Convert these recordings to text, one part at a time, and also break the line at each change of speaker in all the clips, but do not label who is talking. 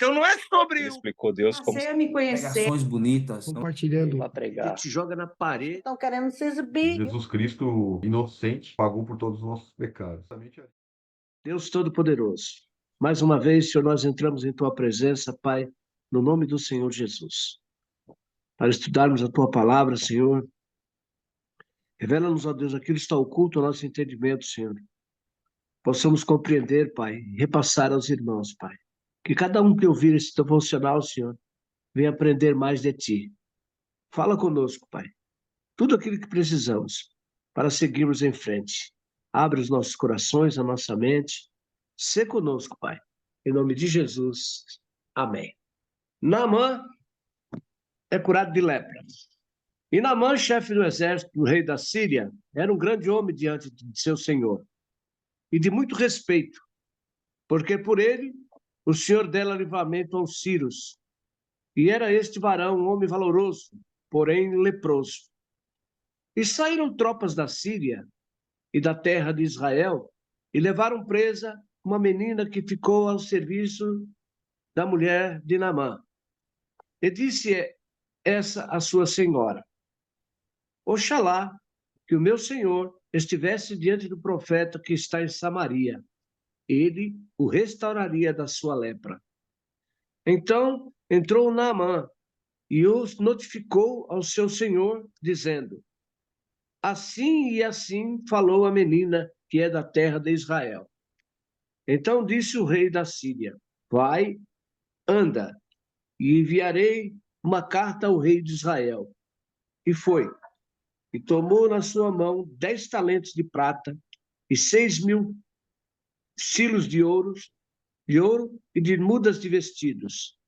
Então não é sobre
Ele explicou Deus como
Passei a me conhecer.
Pregações bonitas.
Compartilhando.
para pregar.
te joga na parede.
Estão querendo se exibir.
Jesus Cristo, inocente, pagou por todos os nossos pecados.
Deus Todo-Poderoso, mais uma vez, Senhor, nós entramos em Tua presença, Pai, no nome do Senhor Jesus, para estudarmos a Tua palavra, Senhor. Revela-nos, ó Deus, aquilo que está oculto ao nosso entendimento, Senhor. Possamos compreender, Pai, e repassar aos irmãos, Pai. Que cada um que ouvir esse devocional, Senhor, venha aprender mais de Ti. Fala conosco, Pai. Tudo aquilo que precisamos para seguirmos em frente. Abre os nossos corações, a nossa mente. Sê conosco, Pai. Em nome de Jesus. Amém. Naamã é curado de lepra. E Naamã, chefe do exército do rei da Síria, era um grande homem diante de seu senhor. E de muito respeito, porque por ele o Senhor dera livramento aos sírios. E era este varão um homem valoroso, porém leproso. E saíram tropas da Síria e da terra de Israel e levaram presa uma menina que ficou ao serviço da mulher de Naamã. E disse essa a sua senhora: Oxalá que o meu senhor estivesse diante do profeta que está em Samaria. Ele o restauraria da sua lepra. Então entrou Naamã e os notificou ao seu senhor, dizendo: Assim e assim falou a menina que é da terra de Israel. Então disse o rei da Síria: Vai, anda, e enviarei uma carta ao rei de Israel. E foi, e tomou na sua mão 10 talentos de prata e 6.000 silos de ouro e de mudas de vestidos.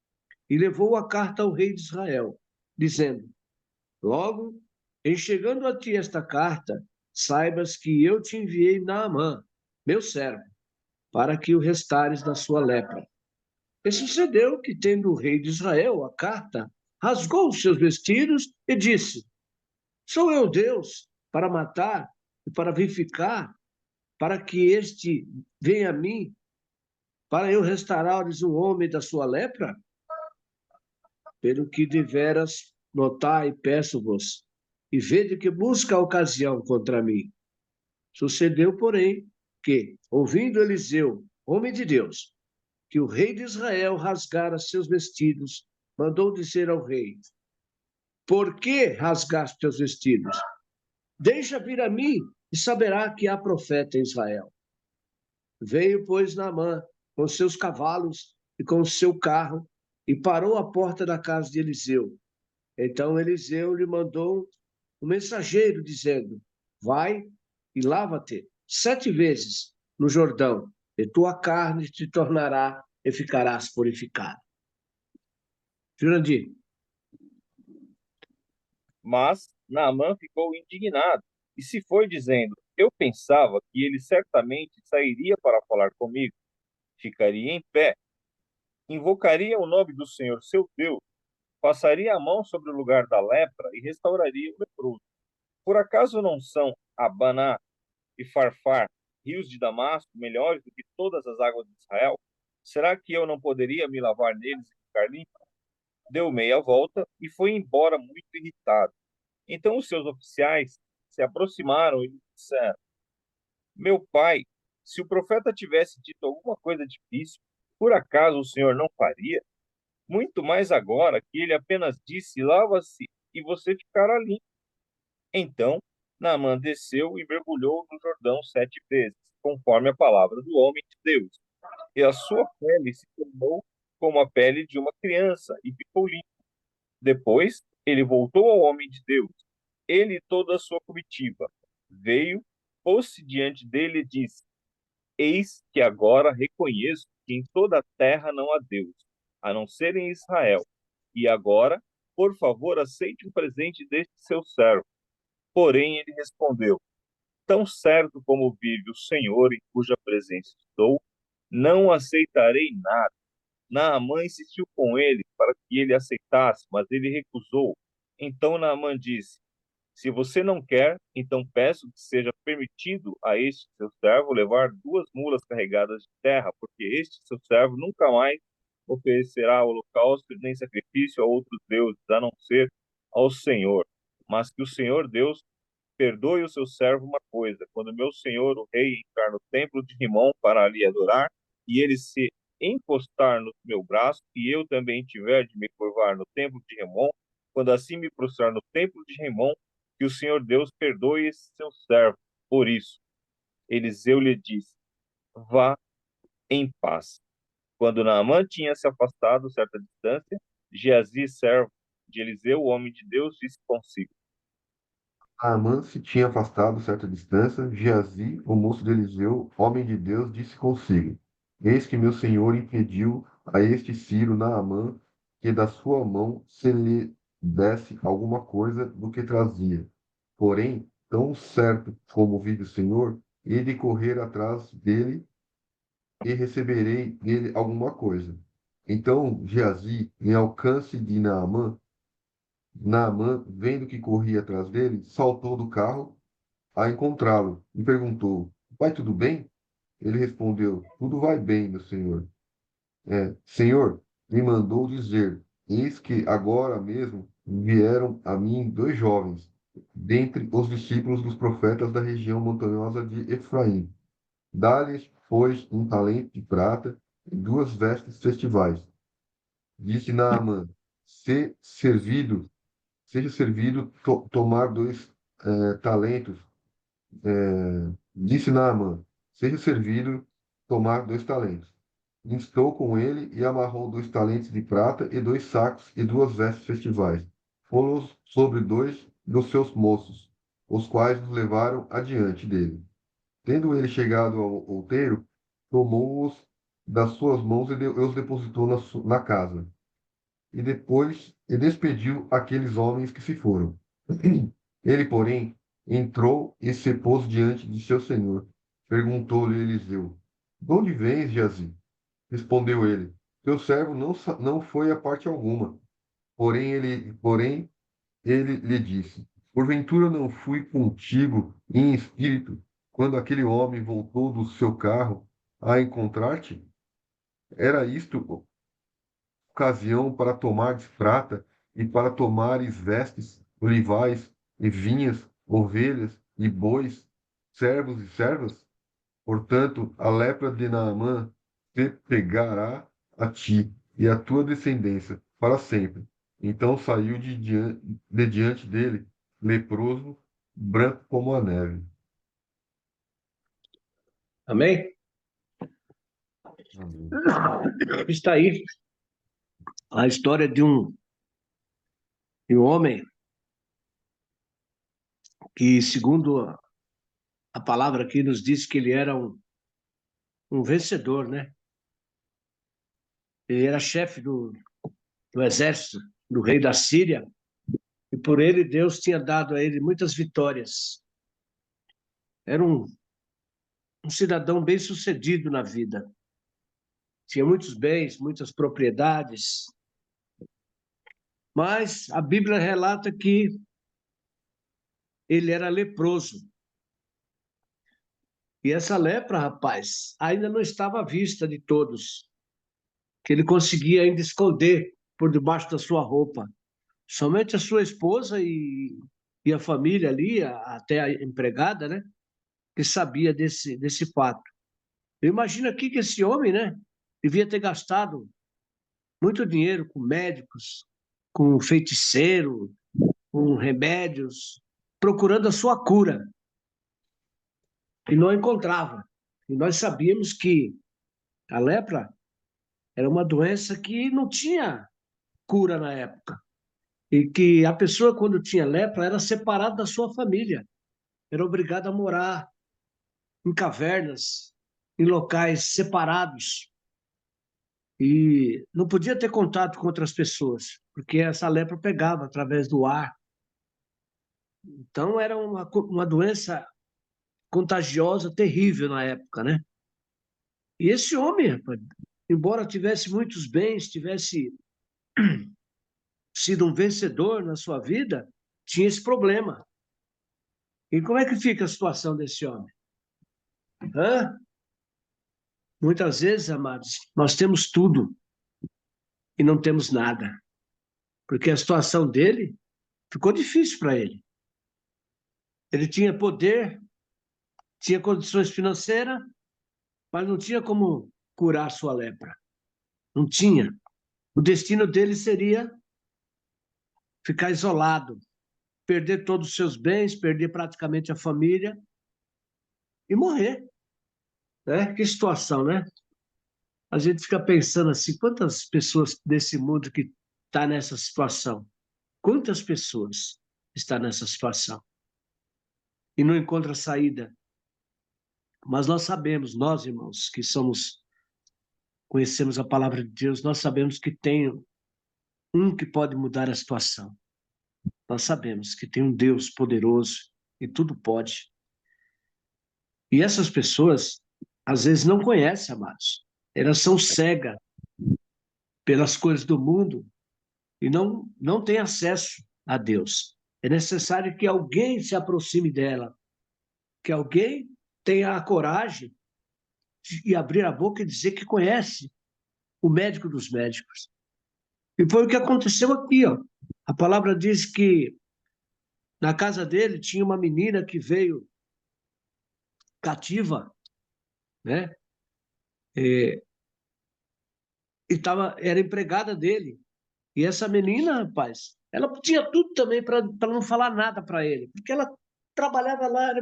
E levou a carta ao rei de Israel, dizendo: Logo, em chegando a ti esta carta, saibas que eu te enviei Naamã, meu servo, para que o restares da sua lepra. E sucedeu que, tendo o rei de Israel a carta, rasgou os seus vestidos e disse: Sou eu Deus para matar e para vivificar, para que este venha a mim, para eu restaurares um homem da sua lepra? Pelo que deveras notai, peço-vos, e vede que busca a ocasião contra mim. Sucedeu, porém, que, ouvindo Eliseu, homem de Deus, que o rei de Israel rasgara seus vestidos, mandou dizer ao rei: Por que rasgaste teus vestidos? Deixa vir a mim e saberá que há profeta em Israel. Veio, pois, Naamã com seus cavalos e com o seu carro e parou à porta da casa de Eliseu. Então Eliseu lhe mandou um mensageiro dizendo: Vai e lava-te 7 vezes no Jordão, e tua carne te tornará e ficarás purificado. Jurandir.
Mas Naamã ficou indignado e se foi dizendo: Eu pensava que ele certamente sairia para falar comigo, ficaria em pé, invocaria o nome do Senhor seu Deus, passaria a mão sobre o lugar da lepra e restauraria o leproso. Por acaso não são Abaná e Farfar, rios de Damasco, melhores do que todas as águas de Israel? Será que eu não poderia me lavar neles e ficar limpo? Deu meia volta e foi embora muito irritado. Então os seus oficiais se aproximaram e lhe disseram: Meu pai, se o profeta tivesse dito alguma coisa difícil, por acaso o senhor não faria? Muito mais agora que ele apenas disse: Lava-se e você ficará limpo. Então Naamã desceu e mergulhou no Jordão 7 vezes, conforme a palavra do homem de Deus. E a sua pele se tornou como a pele de uma criança e ficou limpa. Depois ele voltou ao homem de Deus, ele e toda a sua comitiva. Veio, pôs-se diante dele e disse: Eis que agora reconheço que em toda a terra não há Deus, a não ser em Israel. E agora, por favor, aceite um presente deste seu servo. Porém ele respondeu: Tão certo como vive o Senhor, em cuja presença estou, não aceitarei nada. Naamã insistiu com ele para que ele aceitasse, mas ele recusou. Então Naamã disse: Se você não quer, então peço que seja permitido a este seu servo levar 2 mulas carregadas de terra, porque este seu servo nunca mais oferecerá holocausto nem sacrifício a outros deuses, a não ser ao Senhor. Mas que o Senhor Deus perdoe o seu servo uma coisa: quando meu senhor, o rei, entrar no templo de Rimom para ali adorar, e ele se encostar no meu braço, e eu também tiver de me curvar no templo de Rimom, quando assim me prostrar no templo de Rimom, que o Senhor Deus perdoe esse seu servo. Por isso, Eliseu lhe disse: vá em paz. Quando Naamã tinha se afastado certa distância, Geazi, servo de Eliseu, o homem de Deus, disse consigo:
Naamã se tinha afastado certa distância. Geazi, o moço de Eliseu, homem de Deus, disse consigo: Eis que meu senhor impediu a este Ciro Naamã que da sua mão se lhe desse alguma coisa do que trazia. Porém, tão certo como vive o Senhor, hei de correr atrás dele e receberei dele alguma coisa. Então Geazi, em alcance de Naamã, vendo que corria atrás dele, saltou do carro a encontrá-lo e perguntou: Vai tudo bem? Ele respondeu: Tudo vai bem, meu senhor. Senhor, me mandou dizer: Eis que agora mesmo vieram a mim dois jovens, dentre os discípulos dos profetas da região montanhosa de Efraim. Dá-lhes, pois, um talento de prata e duas vestes festivais. Disse Naamã: Se servido, seja servido tomar dois talentos. Disse Naamã: Seja servido tomar dois talentos. Instou com ele e amarrou dois talentos de prata e dois sacos e duas vestes festivais. Pô-los sobre dois dos seus moços, os quais os levaram adiante dele. Tendo ele chegado ao outeiro, tomou-os das suas mãos e os depositou na casa. E depois despediu aqueles homens que se foram. Ele, porém, entrou e se pôs diante de seu senhor. Perguntou-lhe Eliseu: De onde vens, Geazi? Respondeu ele: Teu servo não foi a parte alguma. Porém ele lhe disse: Porventura não fui contigo em espírito quando aquele homem voltou do seu carro a encontrar-te? Era isto ocasião para tomares prata e para tomares vestes, olivais e vinhas, ovelhas e bois, servos e servas? Portanto, a lepra de Naamã se pegará a ti e à tua descendência para sempre. Então saiu de diante dele, leproso, branco como a neve.
Amém?
Amém.
Está aí a história de um homem que, segundo a palavra aqui, nos diz que ele era um vencedor, né? Ele era chefe do exército do rei da Síria, e por ele Deus tinha dado a ele muitas vitórias. Era um cidadão bem-sucedido na vida. Tinha muitos bens, muitas propriedades, mas a Bíblia relata que ele era leproso. E essa lepra, rapaz, ainda não estava à vista de todos, que ele conseguia ainda esconder por debaixo da sua roupa. Somente a sua esposa e a família ali, até a empregada, né, que sabia desse fato. Eu imagino aqui que esse homem, né, devia ter gastado muito dinheiro com médicos, com feiticeiro, com remédios, procurando a sua cura, e não encontrava. E nós sabíamos que a lepra era uma doença que não tinha cura na época. E que a pessoa, quando tinha lepra, era separada da sua família. Era obrigada a morar em cavernas, em locais separados. E não podia ter contato com outras pessoas, porque essa lepra pegava através do ar. Então, era uma doença contagiosa, terrível na época, né? E esse homem, rapaz, embora tivesse muitos bens, tivesse sido um vencedor na sua vida, tinha esse problema. E como é que fica a situação desse homem? Hã? Muitas vezes, amados, nós temos tudo, e não temos nada. Porque a situação dele ficou difícil para ele. Ele tinha poder, tinha condições financeiras, mas não tinha como curar sua lepra. Não tinha. O destino dele seria ficar isolado, perder todos os seus bens, perder praticamente a família e morrer. Né? Que situação, né? A gente fica pensando assim, quantas pessoas desse mundo que está nessa situação? Quantas pessoas estão nessa situação? E não encontra saída. Mas nós sabemos, nós irmãos, que conhecemos a palavra de Deus, nós sabemos que tem um que pode mudar a situação. Nós sabemos que tem um Deus poderoso e tudo pode. E essas pessoas, às vezes, não conhecem, amados. Elas são cegas pelas coisas do mundo e não têm acesso a Deus. É necessário que alguém se aproxime dela, que alguém tenha a coragem de abrir a boca e dizer que conhece o médico dos médicos. E foi o que aconteceu aqui, ó. A palavra diz que na casa dele tinha uma menina que veio cativa, né? Era empregada dele. E essa menina, rapaz, ela tinha tudo também para não falar nada para ele, porque ela trabalhava lá,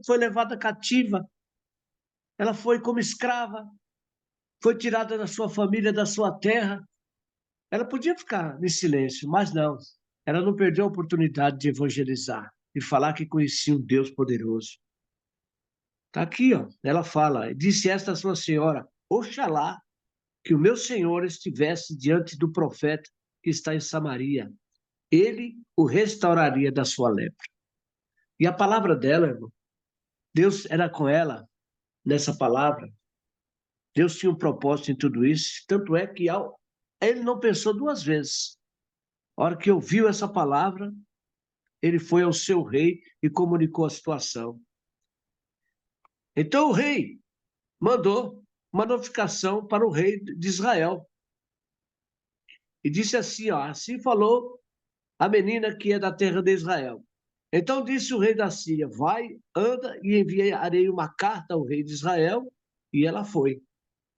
foi levada cativa, ela foi como escrava, foi tirada da sua família, da sua terra. Ela podia ficar em silêncio, mas não. Ela não perdeu a oportunidade de evangelizar, de falar que conhecia um Deus poderoso. Está aqui, ó. Ela fala, disse esta sua senhora, oxalá que o meu senhor estivesse diante do profeta que está em Samaria. Ele o restauraria da sua lepra. E a palavra dela, irmão, Deus era com ela nessa palavra. Deus tinha um propósito em tudo isso. Tanto é que ele não pensou duas vezes. A hora que ouviu essa palavra, ele foi ao seu rei e comunicou a situação. Então o rei mandou uma notificação para o rei de Israel. E disse assim, ó, assim falou a menina que é da terra de Israel. Então disse o rei da Síria, vai, anda e enviarei uma carta ao rei de Israel. E ela foi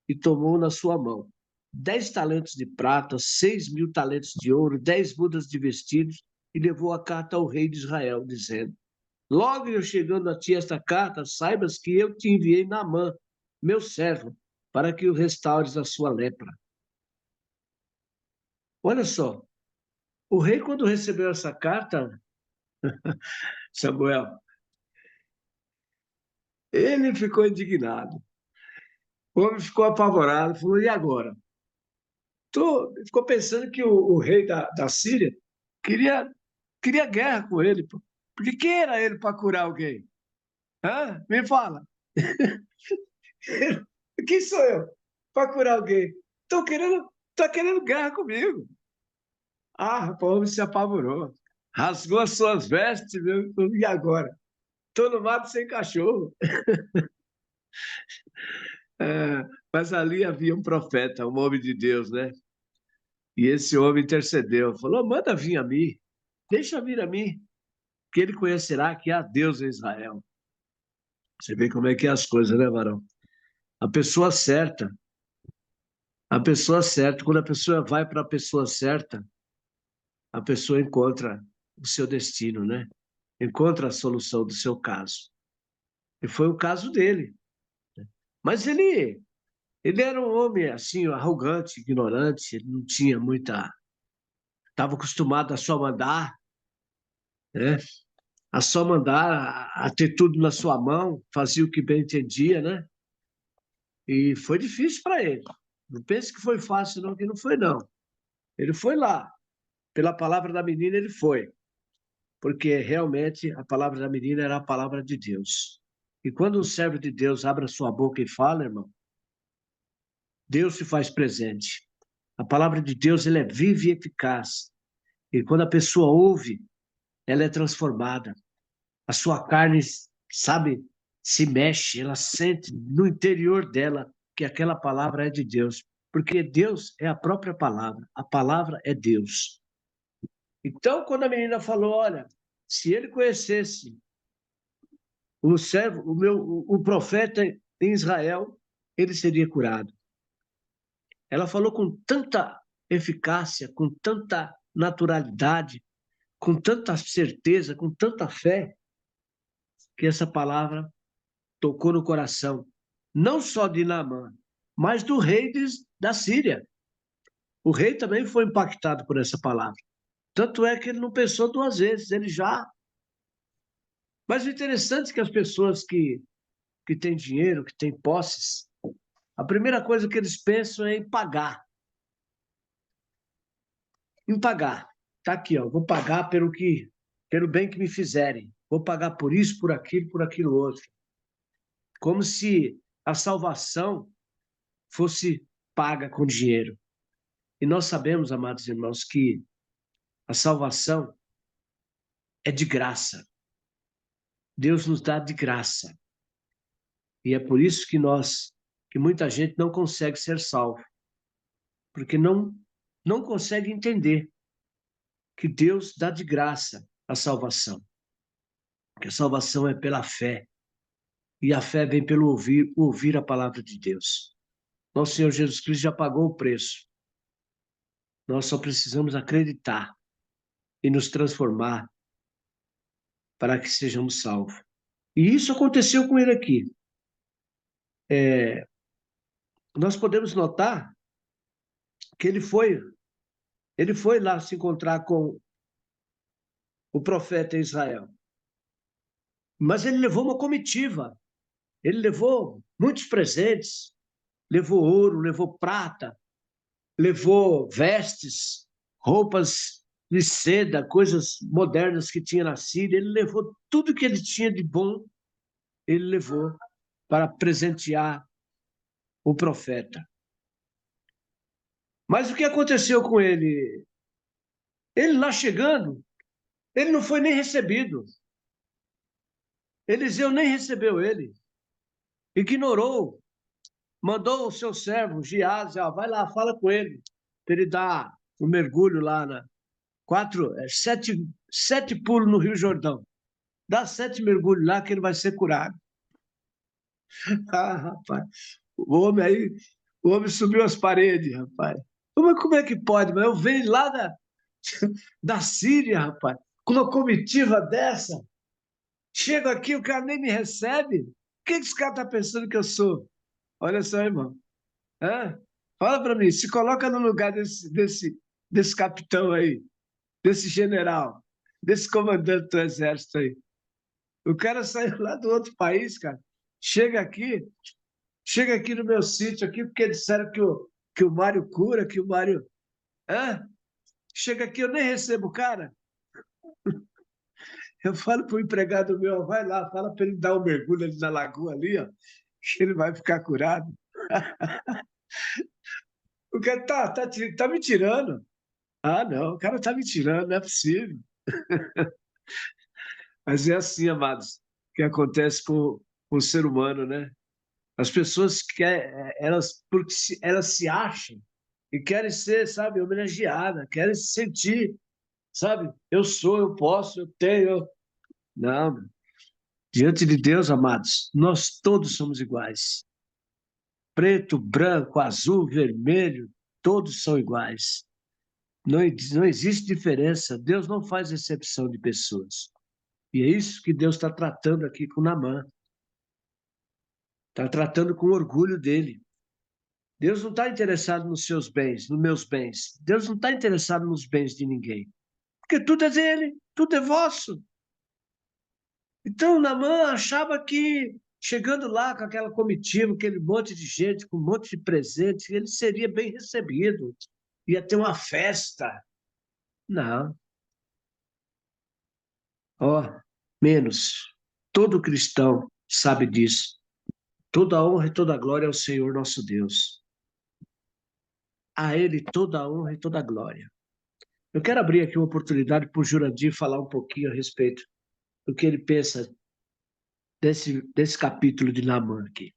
e tomou na sua mão 10 talentos de prata, 6.000 talentos de ouro, 10 mudas de vestidos e levou a carta ao rei de Israel, dizendo, logo eu chegando a ti esta carta, saibas que eu te enviei Naamã, meu servo, para que o restaures a sua lepra. Olha só, o rei quando recebeu essa carta, Samuel, ele ficou indignado. O homem ficou apavorado, falou, e agora? Ficou pensando que o rei da Síria queria guerra com ele. Pô. Porque quem era ele para curar alguém? Hã? Me fala. Quem sou eu para curar alguém? Tá querendo guerra comigo. Ah, o homem se apavorou. Rasgou as suas vestes, viu? E agora? Estou no mato sem cachorro. É, mas ali havia um profeta, um homem de Deus, né? E esse homem intercedeu, falou: manda vir a mim, deixa vir a mim, que ele conhecerá que há Deus em Israel. Você vê como é que é as coisas, né, varão? A pessoa certa, quando a pessoa vai para a pessoa certa, a pessoa encontra o seu destino, né? Encontra a solução do seu caso. E foi o caso dele. Mas ele era um homem assim, arrogante, ignorante, ele não tinha muita. Estava acostumado a só mandar, né? A só mandar, a ter tudo na sua mão, fazia o que bem entendia, né? E foi difícil para ele. Não pense que foi fácil, não, que não foi, não. Ele foi lá. Pela palavra da menina, ele foi. Porque realmente a palavra da menina era a palavra de Deus. E quando um servo de Deus abre a sua boca e fala, irmão, Deus se faz presente. A palavra de Deus, ela é viva e eficaz. E quando a pessoa ouve, ela é transformada. A sua carne, sabe, se mexe, ela sente no interior dela que aquela palavra é de Deus. Porque Deus é a própria palavra. A palavra é Deus. Então, quando a menina falou, olha, se ele conhecesse o servo, o profeta em Israel, ele seria curado. Ela falou com tanta eficácia, com tanta naturalidade, com tanta certeza, com tanta fé, que essa palavra tocou no coração, não só de Naamã, mas do rei da Síria. O rei também foi impactado por essa palavra. Tanto é que ele não pensou duas vezes, ele já. Mas o interessante é que as pessoas que têm dinheiro, que têm posses, a primeira coisa que eles pensam é em pagar. Em pagar. Tá aqui, ó, vou pagar pelo bem que me fizerem. Vou pagar por isso, por aquilo outro. Como se a salvação fosse paga com dinheiro. E nós sabemos, amados irmãos, que a salvação é de graça. Deus nos dá de graça. E é por isso que muita gente não consegue ser salvo. Porque não consegue entender que Deus dá de graça a salvação. Que a salvação é pela fé. E a fé vem pelo ouvir a palavra de Deus. Nosso Senhor Jesus Cristo já pagou o preço. Nós só precisamos acreditar e nos transformar para que sejamos salvos. E isso aconteceu com ele aqui. Nós podemos notar que ele foi lá se encontrar com o profeta em Israel. Mas ele levou uma comitiva. Ele levou muitos presentes. Levou ouro, levou prata, levou vestes, roupas de seda, coisas modernas que tinha na Síria. Ele levou tudo que ele tinha de bom, ele levou para presentear o profeta. Mas o que aconteceu com ele? Ele lá chegando, ele não foi nem recebido. Eliseu nem recebeu ele. Ignorou. Mandou o seu servo, Giase, vai lá, fala com ele, para ele dar um mergulho lá sete pulos no Rio Jordão. Dá 7 mergulhos lá que ele vai ser curado. Ah, rapaz, o homem subiu as paredes, rapaz. Como é que pode? Mas eu venho lá da Síria, rapaz, com uma comitiva dessa. Chego aqui, o cara nem me recebe. O que esse cara está pensando que eu sou? Olha só, irmão. Hã? Fala para mim, se coloca no lugar desse capitão aí, desse general, desse comandante do exército aí. O cara saiu lá do outro país, cara. Chega aqui no meu sítio aqui, porque disseram que o Mário cura, que o Mário... Hã? Chega aqui, eu nem recebo o cara. Eu falo pro empregado meu, vai lá, fala para ele dar um mergulho ali na lagoa ali, ó, que ele vai ficar curado. O cara tá me tirando. Ah, não, o cara tá me tirando, não é possível. Mas é assim, amados, que acontece com o ser humano, né? As pessoas porque elas se acham e querem ser, sabe, homenageadas, querem se sentir, sabe? Eu sou, eu posso, eu tenho. Não, diante de Deus, amados, nós todos somos iguais. Preto, branco, azul, vermelho, todos são iguais. Não existe diferença. Deus não faz exceção de pessoas. E é isso que Deus está tratando aqui com Naamã. Está tratando com o orgulho dele. Deus não está interessado nos seus bens, nos meus bens. Deus não está interessado nos bens de ninguém. Porque tudo é dele, tudo é vosso. Então Naamã achava que, chegando lá com aquela comitiva, aquele monte de gente, com um monte de presentes, ele seria bem recebido. Ia ter uma festa. Não. Ó, menos. Todo cristão sabe disso. Toda a honra e toda a glória ao Senhor nosso Deus. A Ele toda a honra e toda a glória. Eu quero abrir aqui uma oportunidade para o Jurandir falar um pouquinho a respeito do que ele pensa desse capítulo de Naamã aqui.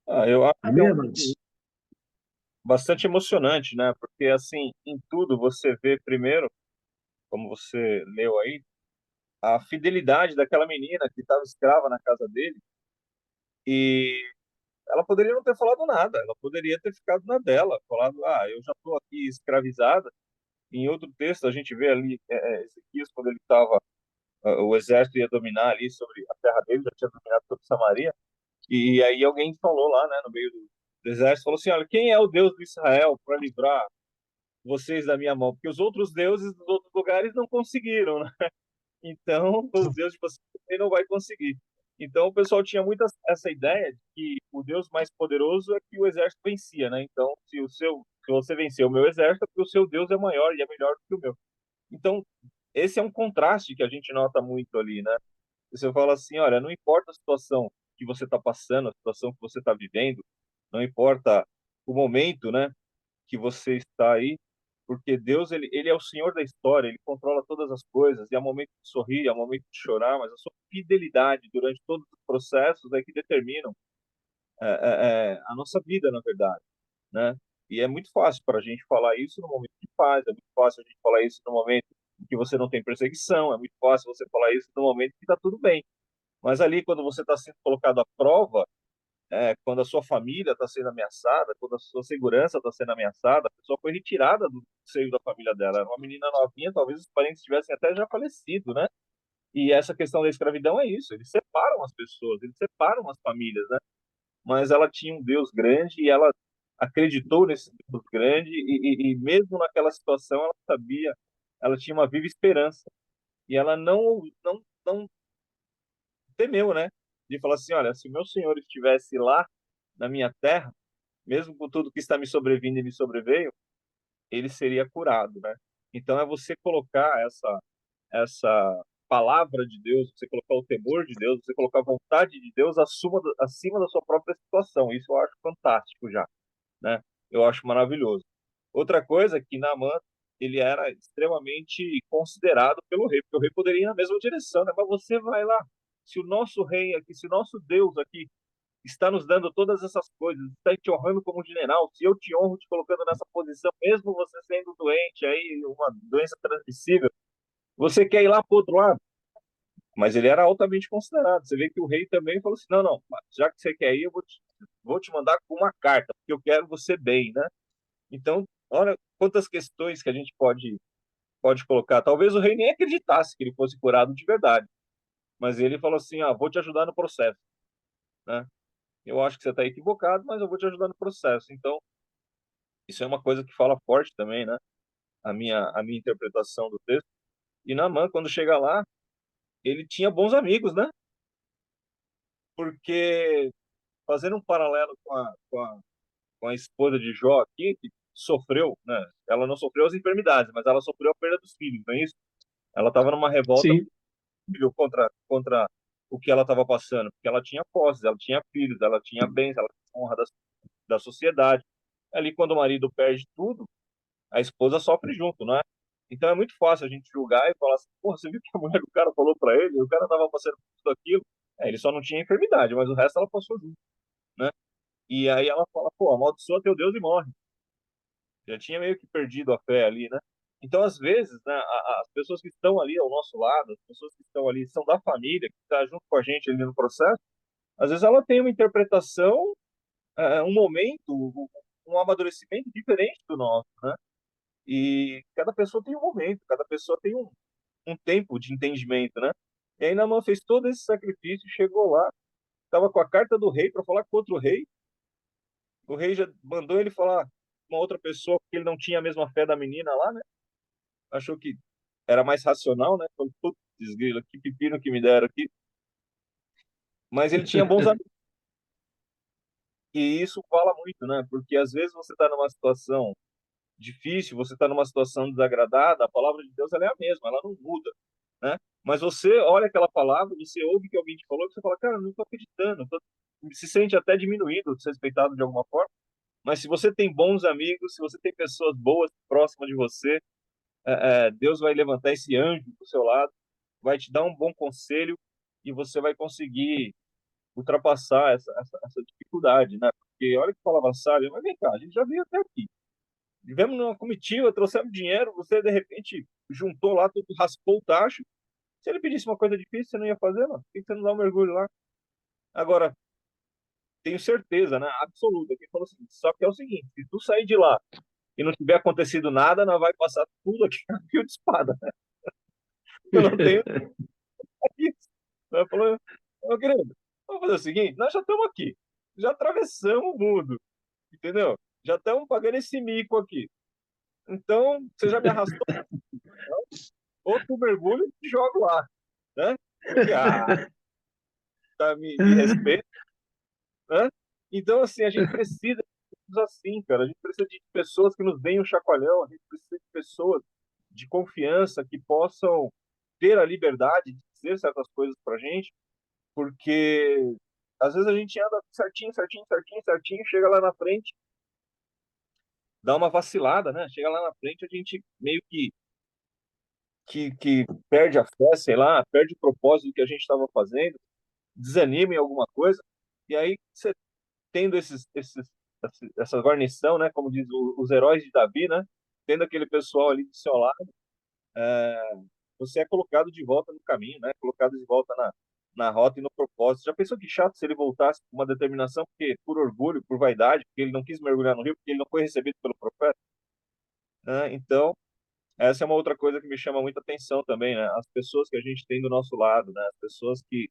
Eu acho que é
Amém, amados?
bastante emocionante, né? Porque, assim, em tudo você vê primeiro, como você leu aí, a fidelidade daquela menina que estava escrava na casa dele, e ela poderia não ter falado nada, ela poderia ter ficado na dela, falado, eu já estou aqui escravizada. Em outro texto, a gente vê ali Ezequias, quando ele estava, o exército ia dominar ali sobre a terra dele, já tinha dominado sobre Samaria, e aí alguém falou lá, né, no meio do exército, falou assim, olha, quem é o Deus de Israel para livrar vocês da minha mão? Porque os outros deuses dos outros lugares não conseguiram, né? Então, o Deus de vocês também não vai conseguir. Então, o pessoal tinha muito essa ideia de que o Deus mais poderoso é que o exército vencia, né? Então, se você vencer o meu exército, é porque o seu Deus é maior e é melhor do que o meu. Então, esse é um contraste que a gente nota muito ali, né? Você fala assim, olha, não importa a situação que você está passando, a situação que você está vivendo, não importa o momento, né, que você está aí, porque Deus, ele é o Senhor da história, ele controla todas as coisas, e há momento de sorrir, há momento de chorar, mas a sua fidelidade durante todos os processos é que determinam a nossa vida, na verdade, né? E é muito fácil para a gente falar isso no momento de paz, é muito fácil a gente falar isso no momento em que você não tem perseguição, é muito fácil você falar isso no momento que está tudo bem. Mas ali, quando você está sendo colocado à prova, quando a sua família está sendo ameaçada, quando a sua segurança está sendo ameaçada, a pessoa foi retirada do seio da família dela. Era uma menina novinha, talvez os parentes tivessem até já falecido, né? E essa questão da escravidão é isso, eles separam as pessoas, eles separam as famílias, né? Mas ela tinha um Deus grande e ela acreditou nesse Deus grande e mesmo naquela situação ela sabia, ela tinha uma viva esperança e ela não temeu, né? De falar assim, olha, se o meu Senhor estivesse lá na minha terra, mesmo com tudo que está me sobrevindo e me sobreveio, ele seria curado, né? Então é você colocar essa palavra de Deus, você colocar o temor de Deus, você colocar a vontade de Deus acima da sua própria situação. Isso eu acho fantástico já, né? Eu acho maravilhoso. Outra coisa é que Naamã, ele era extremamente considerado pelo rei, porque o rei poderia ir na mesma direção, né? Mas você vai lá, se o nosso rei aqui, se o nosso Deus aqui está nos dando todas essas coisas, está te honrando como general, se eu te honro te colocando nessa posição, mesmo você sendo doente aí, uma doença transmissível, você quer ir lá para o outro lado? Mas ele era altamente considerado. Você vê que o rei também falou assim, não, não, já que você quer ir, eu vou te mandar com uma carta, porque eu quero você bem, né? Então, olha quantas questões que a gente pode colocar. Talvez o rei nem acreditasse que ele fosse curado de verdade, mas ele falou assim, vou te ajudar no processo, né? Eu acho que você está equivocado, mas eu vou te ajudar no processo. Então, isso é uma coisa que fala forte também, né? A minha interpretação do texto. E Naamã, quando chega lá, ele tinha bons amigos, né? Porque, fazendo um paralelo com a esposa de Jó aqui, que sofreu, né? Ela não sofreu as enfermidades, mas ela sofreu a perda dos filhos, não é isso? Ela estava numa revolta
Sim,
contra o que ela estava passando, porque ela tinha posses, ela tinha filhos, ela tinha bens, ela tinha honra da sociedade. Ali, quando o marido perde tudo, a esposa sofre junto, não é? Então é muito fácil a gente julgar e falar assim, porra, você viu que a mulher do cara falou para ele? O cara estava passando por tudo aquilo. Ele só não tinha enfermidade, mas o resto ela passou junto, né? E aí ela fala, pô, amaldiçoa teu Deus e morre. Já tinha meio que perdido a fé ali, né? Então, às vezes, né, as pessoas que estão ali ao nosso lado, as pessoas que estão ali, são da família, que está junto com a gente ali no processo, às vezes ela tem uma interpretação, um momento, um amadurecimento diferente do nosso, né? E cada pessoa tem um momento, cada pessoa tem um tempo de entendimento, né? E aí Naamã fez todo esse sacrifício, chegou lá, estava com a carta do rei para falar com outro rei, o rei já mandou ele falar com uma outra pessoa, porque ele não tinha a mesma fé da menina lá, né? Achou que era mais racional, né? Falou, putz, grila, que pepino que me deram aqui. Mas ele tinha bons amigos. E isso fala muito, né? Porque às vezes você está numa situação difícil, você está numa situação desagradada, a palavra de Deus ela é a mesma, ela não muda, né? Mas você olha aquela palavra, você ouve que alguém te falou, e você fala, cara, não estou acreditando, se sente até diminuído, desrespeitado de alguma forma. Mas se você tem bons amigos, se você tem pessoas boas próximas de você, Deus vai levantar esse anjo do seu lado, vai te dar um bom conselho e você vai conseguir ultrapassar essa dificuldade, né? porque olha que palavra sábia, mas vem cá, a gente já veio até aqui. Vivemos numa comitiva, trouxemos dinheiro, você de repente juntou lá, tudo, raspou o tacho. Se ele pedisse uma coisa difícil, você não ia fazer, mano? Por que você não dá um mergulho lá? Agora, tenho certeza, né? Absoluta. Que falou assim, só que é o seguinte, se tu sair de lá e não tiver acontecido nada, nós vai passar tudo aqui a fio de espada. Eu não tenho isso. Ela falou, ô querido, vamos fazer o seguinte, nós já estamos aqui, já atravessamos o mundo, entendeu? Já estamos pagando esse mico aqui. Então, você já me arrastou, outro mergulho e te jogo lá, né? Porque, tá, me respeita, né? Então, assim, a gente precisa de pessoas assim, cara. A gente precisa de pessoas que nos deem um chacoalhão, a gente precisa de pessoas de confiança que possam ter a liberdade de dizer certas coisas pra gente, porque às vezes a gente anda certinho, certinho, certinho, certinho, chega lá na frente, dá uma vacilada, né? Chega lá na frente, a gente meio que perde a fé, sei lá, perde o propósito do que a gente estava fazendo, desanima em alguma coisa, e aí você tendo essa guarnição, né? Como diz os heróis de Davi, né? Tendo aquele pessoal ali do seu lado, você é colocado de volta no caminho, né? Colocado de volta na rota e no propósito. Já pensou que chato se ele voltasse com uma determinação, porque por orgulho, por vaidade, porque ele não quis mergulhar no rio, porque ele não foi recebido pelo profeta, né? Então, essa é uma outra coisa que me chama muita atenção também, né? As pessoas que a gente tem do nosso lado, né? As pessoas que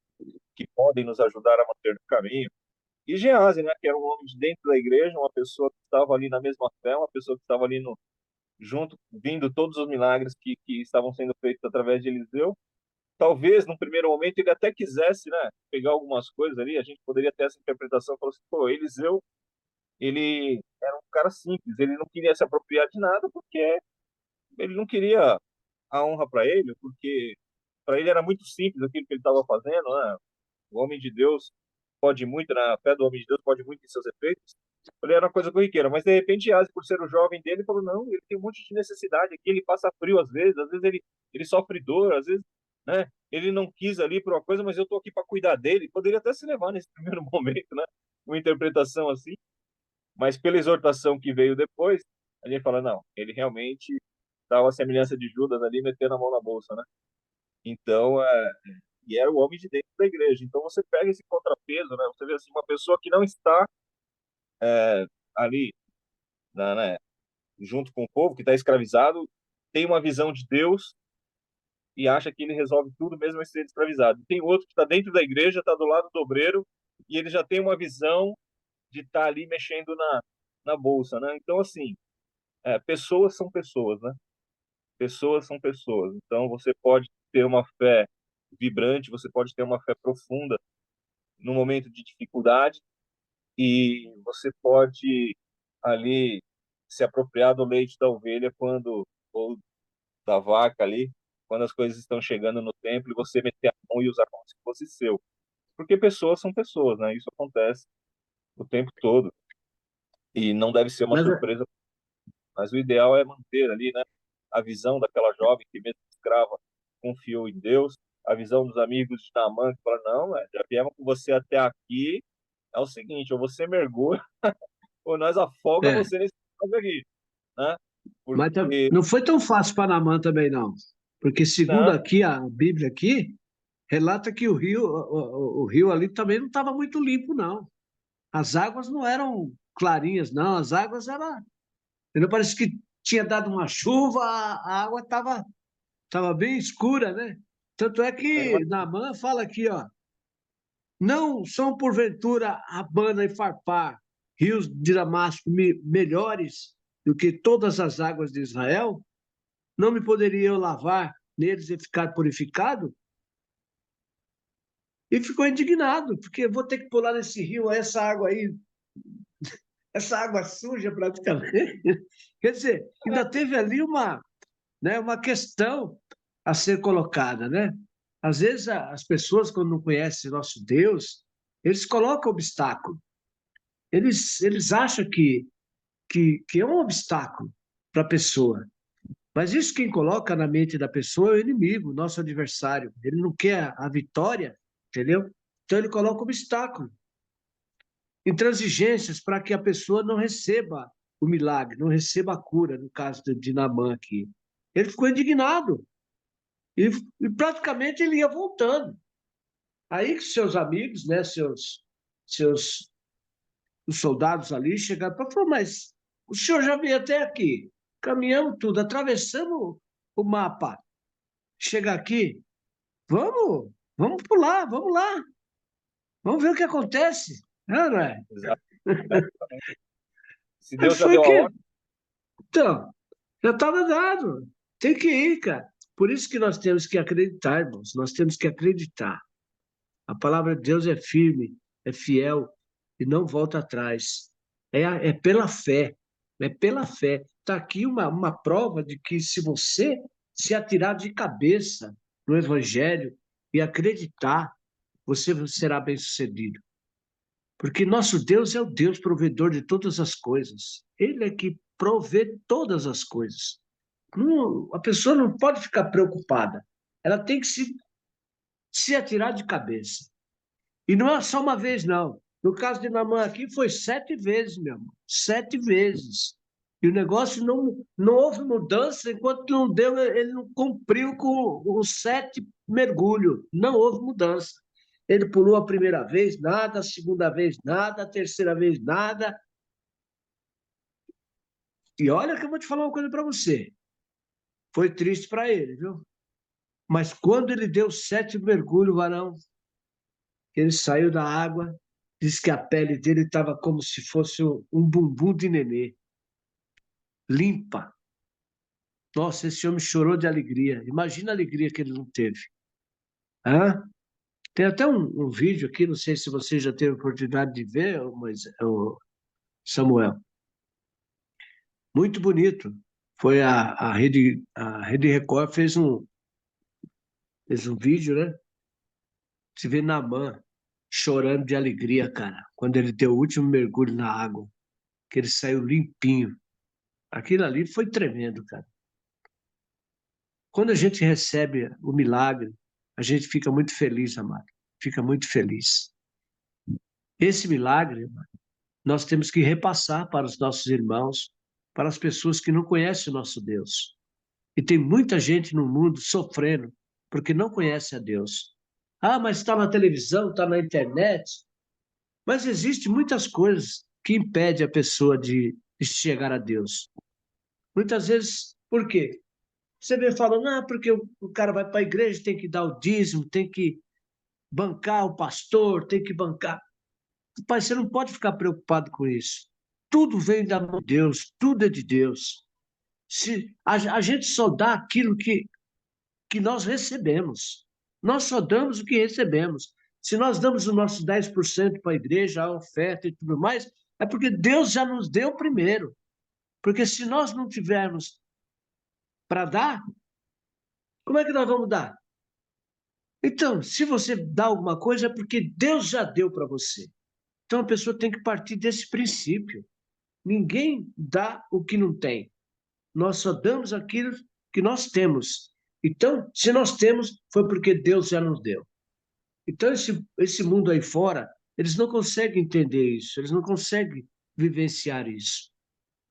podem nos ajudar a manter no caminho. E Gease, né? Que era um homem de dentro da igreja, uma pessoa que estava ali na mesma fé, uma pessoa que estava ali junto, vindo todos os milagres que estavam sendo feitos através de Eliseu. Talvez, num primeiro momento, ele até quisesse, né, pegar algumas coisas ali, a gente poderia ter essa interpretação, falou assim, pô, Eliseu, ele era um cara simples, ele não queria se apropriar de nada, porque ele não queria a honra para ele, porque para ele era muito simples aquilo que ele estava fazendo, né? O homem de Deus pode muito, na fé do homem de Deus pode muito em seus efeitos. Ele era uma coisa corriqueira, mas de repente Gease, por ser o jovem dele, falou: não, ele tem um monte de necessidade aqui, ele passa frio às vezes ele sofre dor, às vezes, né? Ele não quis ali por uma coisa, mas eu estou aqui para cuidar dele. Poderia até se levar nesse primeiro momento, né? Uma interpretação assim, mas pela exortação que veio depois, a gente fala: não, ele realmente estava a semelhança de Judas ali, metendo a mão na bolsa, né? Então, e era o homem de dentro da igreja. Então você pega esse contrapeso, né? Você vê assim, uma pessoa que não está ali, né, junto com o povo, que está escravizado, tem uma visão de Deus e acha que ele resolve tudo mesmo sem ser escravizado. Tem outro que está dentro da igreja, está do lado do obreiro e ele já tem uma visão de estar ali mexendo na bolsa, né? Então, assim, pessoas são pessoas, né? Pessoas são pessoas. Então, você pode ter uma fé vibrante, você pode ter uma fé profunda no momento de dificuldade e você pode ali se apropriar do leite da ovelha ou da vaca ali, quando as coisas estão chegando no templo e você meter a mão e usar como se fosse seu. Porque pessoas são pessoas, né? Isso acontece o tempo todo e não deve ser uma
Mas,
surpresa, mas o ideal é manter ali, né, a visão daquela jovem que mesmo escrava confiou em Deus, a visão dos amigos de Naamã que falaram, não, já viemos com você até aqui, é o seguinte, ou você mergulha ou nós afoga
é,
você nesse caso aqui, né?
mas
Porque,
não foi tão fácil para Naamã também, não. Porque segundo
não,
aqui, a Bíblia aqui, relata que o rio ali também não estava muito limpo, não. As águas não eram clarinhas, não. As águas eram... Entendeu? Parece que tinha dado uma chuva, a água estava bem escura, né? Tanto é que Naamã fala aqui, ó, não são porventura Abana e Farpar, rios de Damasco melhores do que todas as águas de Israel? Não me poderia eu lavar neles e ficar purificado? E ficou indignado, porque vou ter que pular nesse rio, essa água aí, essa água suja praticamente. Quer dizer, ainda teve ali uma questão a ser colocada, né? Às vezes as pessoas, quando não conhecem nosso Deus, eles colocam obstáculo. Eles acham que é um obstáculo para a pessoa. Mas isso quem coloca na mente da pessoa é o inimigo, nosso adversário. Ele não quer a vitória, entendeu? Então ele coloca obstáculo. intransigências para que a pessoa não receba o milagre, não receba a cura, no caso de Naamã aqui. Ele ficou indignado e praticamente ele ia voltando. Aí que seus amigos, né, seus os soldados ali chegaram para falar, mas o senhor já veio até aqui, caminhamos tudo, atravessamos o mapa, chega aqui, vamos pular, vamos lá, vamos ver o que acontece. Não é?
Exato. Se
Mas
Deus já
foi
deu a
que,
ordem,
então, já estava dado, tem que ir, cara. Por isso que nós temos que acreditar, irmãos, nós temos que acreditar. A palavra de Deus é firme, é fiel e não volta atrás. É pela fé, é pela fé. Está aqui uma prova de que se você se atirar de cabeça no Evangelho e acreditar, você será bem-sucedido. Porque nosso Deus é o Deus provedor de todas as coisas. Ele é que provê todas as coisas. A pessoa não pode ficar preocupada. Ela tem que se atirar de cabeça. E não é só uma vez, não. No caso de Naamã aqui, foi 7 vezes, meu irmão. 7 vezes. E o negócio não houve mudança enquanto não deu, ele não cumpriu com os 7 mergulhos. Não houve mudança. Ele pulou a primeira vez, nada, a segunda vez, nada, a terceira vez, nada. E olha que eu vou te falar uma coisa para você. Foi triste para ele, viu? Mas quando ele deu 7 mergulhos, varão, ele saiu da água, diz que a pele dele estava como se fosse um bumbum de nenê, limpa. Nossa, esse homem chorou de alegria. Imagina a alegria que ele não teve. Hã? Tem até um vídeo aqui, não sei se você já teve a oportunidade de ver, mas o Samuel. Muito bonito. Foi a Rede Record fez um vídeo, né? Se vê Naamã chorando de alegria, cara, quando ele deu o último mergulho na água, que ele saiu limpinho. Aquilo ali foi tremendo, cara. Quando a gente recebe o milagre, a gente fica muito feliz, amado. Fica muito feliz. Esse milagre, nós temos que repassar para os nossos irmãos, para as pessoas que não conhecem o nosso Deus. E tem muita gente no mundo sofrendo porque não conhece a Deus. Ah, mas está na televisão, está na internet. Mas existem muitas coisas que impedem a pessoa de chegar a Deus. Muitas vezes, por quê? Você vem falando, porque o cara vai para a igreja, tem que dar o dízimo, tem que bancar o pastor, tem que bancar. Pai, você não pode ficar preocupado com isso. Tudo vem da mão de Deus, tudo é de Deus. A gente só dá aquilo que nós recebemos. Nós só damos o que recebemos. Se nós damos o nosso 10% para a igreja, a oferta e tudo mais, é porque Deus já nos deu primeiro. Porque se nós não tivermos para dar, como é que nós vamos dar? Então, se você dá alguma coisa, é porque Deus já deu para você. Então, a pessoa tem que partir desse princípio. Ninguém dá o que não tem. Nós só damos aquilo que nós temos. Então, se nós temos, foi porque Deus já nos deu. Então, esse mundo aí fora, eles não conseguem entender isso, eles não conseguem vivenciar isso.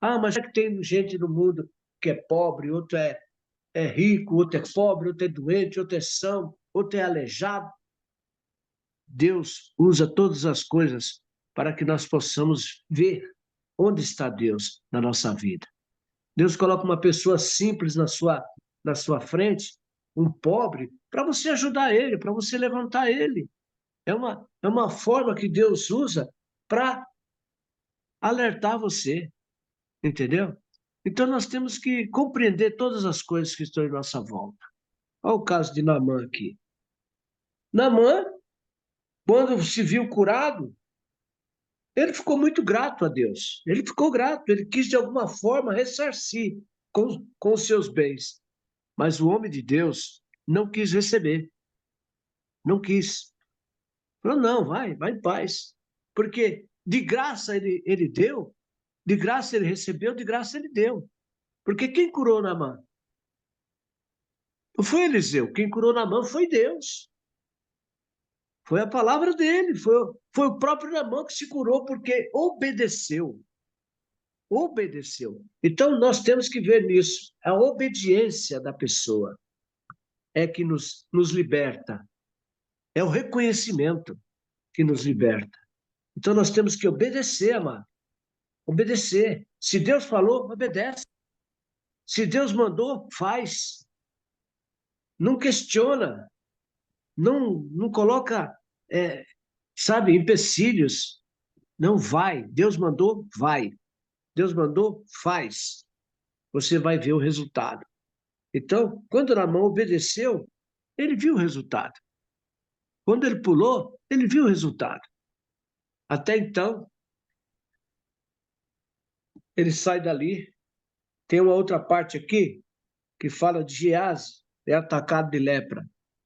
Ah, mas é que tem gente no mundo que é pobre, outro é rico, outro é pobre, outro é doente, outro é são, outro é aleijado. Deus usa todas as coisas para que nós possamos ver onde está Deus na nossa vida. Deus coloca uma pessoa simples na sua frente, um pobre, para você ajudar ele, para você levantar ele. É uma forma que Deus usa para alertar você, entendeu? Então nós temos que compreender todas as coisas que estão em nossa volta. Olha o caso de Naamã aqui. Naamã, quando se viu curado, ele ficou muito grato a Deus. Ele ficou grato, ele quis de alguma forma ressarcir com os seus bens. Mas o homem de Deus não quis receber. Não quis. Falou, não, vai em paz. Porque de graça ele deu, de graça ele recebeu, de graça ele deu. Porque quem curou Naamã? Não foi Eliseu. Quem curou Naamã foi Deus. Foi a palavra dele, foi o próprio Naamã que se curou porque obedeceu. Obedeceu. Então, nós temos que ver nisso. A obediência da pessoa é que nos liberta. É o reconhecimento que nos liberta. Então, nós temos que obedecer, amado. Obedecer. Se Deus falou, obedece. Se Deus mandou, faz. Não questiona. Não coloca, sabe, empecilhos. Não vai. Deus mandou, vai. Deus mandou, faz. Você vai ver o resultado. Então, quando Naamã obedeceu, ele viu o resultado. Quando ele pulou, ele viu o resultado. Até então, ele sai dali. Tem uma outra parte aqui que fala de Geazi, é atacado de lepra.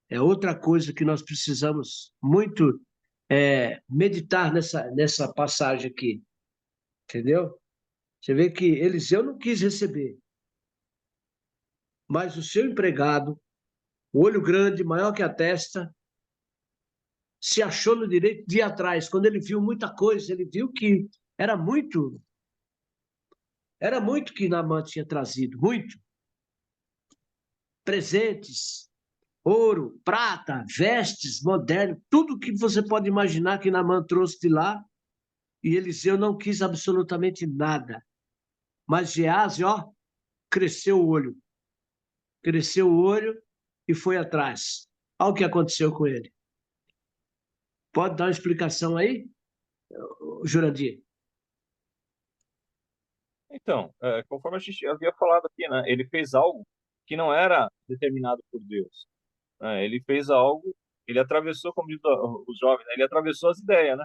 É outra coisa que nós precisamos muito meditar nessa passagem aqui. Entendeu? Você vê que Eliseu não quis receber, mas o seu empregado, o olho grande, maior que a testa, se achou no direito de ir atrás. Quando ele viu muita coisa, ele viu que era muito que Naamã tinha trazido, muito. Presentes, ouro, prata, vestes modernas, tudo que você pode imaginar que Naamã trouxe de lá, e Eliseu não quis absolutamente nada. Mas Geazi, ó, cresceu o olho e foi atrás. Olha o que aconteceu com ele. Pode dar uma explicação aí, Jurandir?
Então, conforme a gente havia falado aqui, né? Ele fez algo que não era determinado por Deus. Né? Ele fez algo, ele atravessou, como diz os jovens, né? Ele atravessou as ideias, né?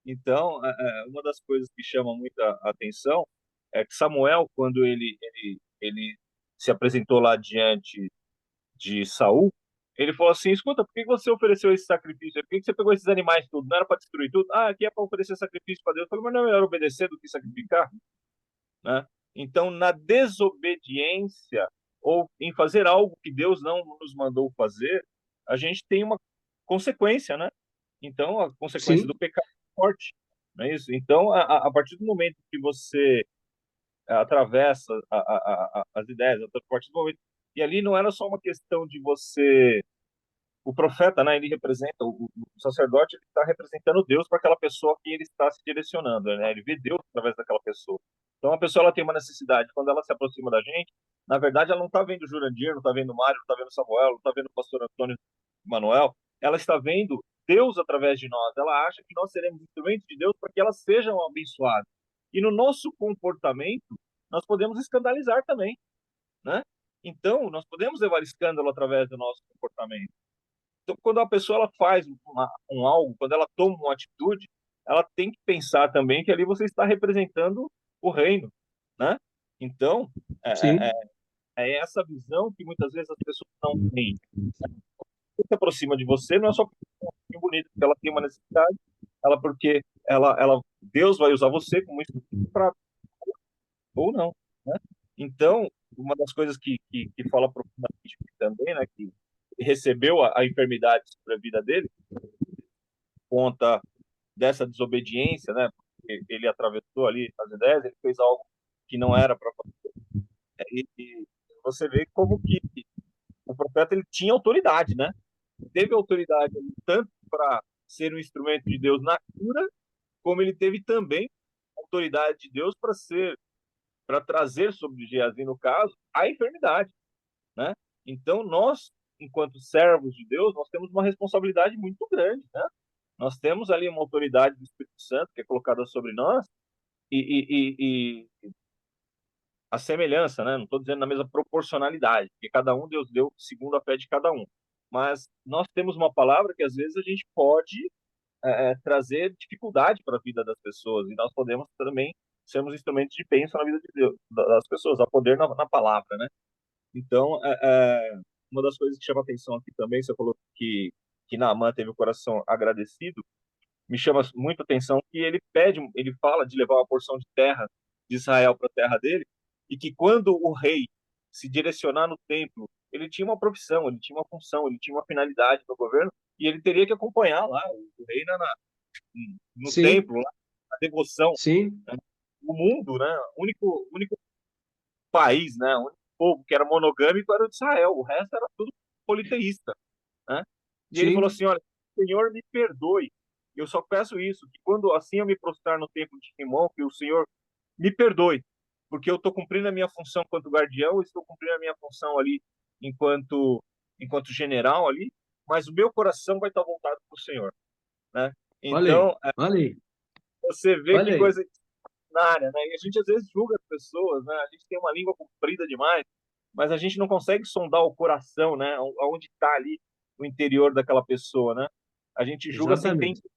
Então, uma das coisas que chama muita atenção é que Samuel, quando ele se apresentou lá diante de Saul, ele falou assim: escuta, por que você ofereceu esse sacrifício? Por que você pegou esses animais tudo? Não era para destruir tudo? Ah, aqui é para oferecer sacrifício para Deus. Eu falei, mas não é melhor obedecer do que sacrificar? Né? Então, na desobediência ou em fazer algo que Deus não nos mandou fazer, a gente tem uma consequência, né? Então, a consequência
Sim,
do pecado é forte, não é isso? Então, a partir do momento que você atravessa as ideias, a partir do momento... E ali não era só uma questão de você... O profeta, né, ele representa, o sacerdote, ele está representando Deus para aquela pessoa que ele está se direcionando, né? Ele vê Deus através daquela pessoa. Então, a pessoa ela tem uma necessidade. Quando ela se aproxima da gente, na verdade, ela não está vendo Jurandir, não está vendo Mário, não está vendo Samuel, não está vendo o pastor Antônio Manuel. Ela está vendo Deus através de nós. Ela acha que nós seremos instrumentos de Deus para que elas sejam abençoadas. E no nosso comportamento, nós podemos escandalizar também, né? Então, nós podemos levar escândalo através do nosso comportamento. Então, quando a pessoa ela faz algo, quando ela toma uma atitude, ela tem que pensar também que ali você está representando o reino, né? Então, é, é,
sim,
é essa visão que muitas vezes as pessoas não têm. Quem se aproxima de você não é só porque é bonito, porque ela tem uma necessidade, ela porque Deus vai usar você como instrumento para ou não, né? Então, uma das coisas que fala profundamente também, né, que recebeu a enfermidade sobre a vida dele, conta dessa desobediência, né? Porque ele atravessou ali as ideias, ele fez algo que não era para fazer. E você vê como que o profeta ele tinha autoridade, né? Teve autoridade ali, tanto para ser um instrumento de Deus na cura, como ele teve também autoridade de Deus para trazer sobre Geazi, no caso, a enfermidade, né? Então nós, enquanto servos de Deus, nós temos uma responsabilidade muito grande, né? Nós temos ali uma autoridade do Espírito Santo que é colocada sobre nós e a semelhança, né? Não estou dizendo na mesma proporcionalidade, porque cada um Deus deu segundo a fé de cada um. Mas nós temos uma palavra que às vezes a gente pode trazer dificuldade para a vida das pessoas e nós podemos também sermos instrumentos de bênção na vida de Deus, das pessoas, a poder na palavra, né? Então, uma das coisas que chama atenção aqui também, você falou que Naamã teve o coração agradecido, me chama muito a atenção que ele fala de levar uma porção de terra de Israel para a terra dele, e que quando o rei se direcionar no templo, ele tinha uma profissão, ele tinha uma função, ele tinha uma finalidade no governo, e ele teria que acompanhar lá o rei no
Sim,
templo, lá, a devoção,
sim,
né? O mundo, né? O único país, né? O único povo que era monogâmico era o de Israel, o resto era tudo politeísta, né? E ele falou
sim.
assim: olha, Senhor, me perdoe. Eu só peço isso, que quando assim eu me prostrar no templo de Timon, que o Senhor me perdoe, porque eu estou cumprindo a minha função enquanto guardião, estou cumprindo a minha função ali enquanto general ali, mas o meu coração vai estar voltado para o Senhor, né?
Olha aí,
Então,
olha aí,
você vê
olha
que
aí.
coisa extraordinária, né? E a gente às vezes julga as pessoas, né? A gente tem uma língua comprida demais, mas a gente não consegue sondar o coração, né? Aonde está ali o interior daquela pessoa, né? A gente julga sem
Exatamente.
entender.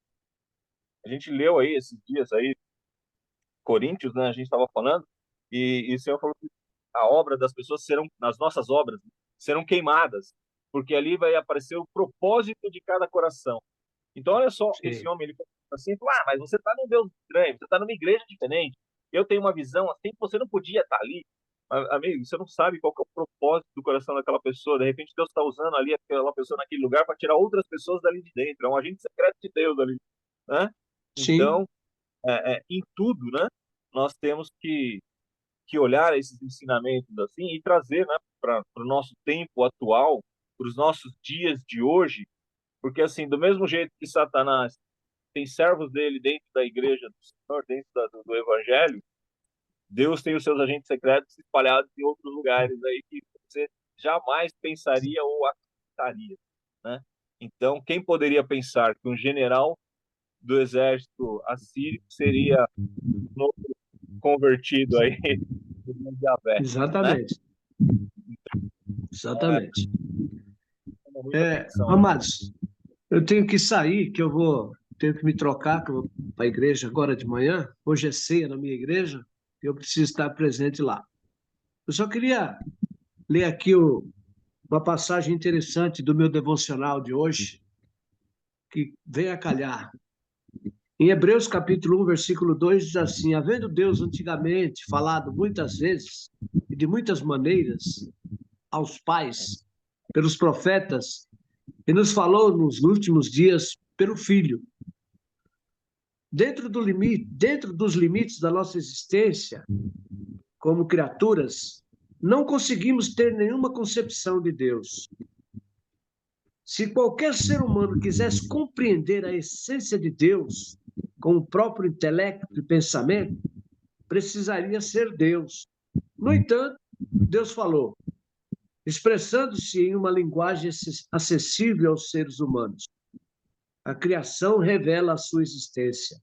A gente leu aí esses dias aí Coríntios, né? A gente estava falando e o Senhor falou que a obra das pessoas serão, as nossas obras serão queimadas, porque ali vai aparecer o propósito de cada coração. Então, olha só, esse
Sim,
homem, ele falou assim, ah, mas você está num Deus estranho, você está numa igreja diferente, eu tenho uma visão assim, que você não podia estar ali. Amigo, você não sabe qual que é o propósito do coração daquela pessoa. De repente, Deus está usando ali aquela pessoa naquele lugar para tirar outras pessoas dali de dentro. É um agente secreto de Deus ali, né?
sim,
Então, em tudo, né? Nós temos que olhar esses ensinamentos assim e trazer, né, para o nosso tempo atual, para os nossos dias de hoje, porque assim, do mesmo jeito que Satanás tem servos dele dentro da igreja do Senhor, dentro do Evangelho, Deus tem os seus agentes secretos espalhados em outros lugares aí que você jamais pensaria ou acreditaria, né? Então, quem poderia pensar que um general do exército assírio seria um novo convertido aí no Yahvé, né?
exatamente,
Então,
exatamente.
chama muita atenção.
Amados, eu tenho que sair, tenho que me trocar, que eu vou para a igreja agora de manhã. Hoje é ceia na minha igreja, e eu preciso estar presente lá. Eu só queria ler aqui uma passagem interessante do meu devocional de hoje, que vem a calhar. Em Hebreus capítulo 1, versículo 2, diz assim: havendo Deus antigamente falado muitas vezes e de muitas maneiras aos pais, pelos profetas, e nos falou nos últimos dias pelo Filho. Dentro dos limites da nossa existência, como criaturas, não conseguimos ter nenhuma concepção de Deus. Se qualquer ser humano quisesse compreender a essência de Deus com o próprio intelecto e pensamento, precisaria ser Deus. No entanto, Deus falou, expressando-se em uma linguagem acessível aos seres humanos. A criação revela a sua existência.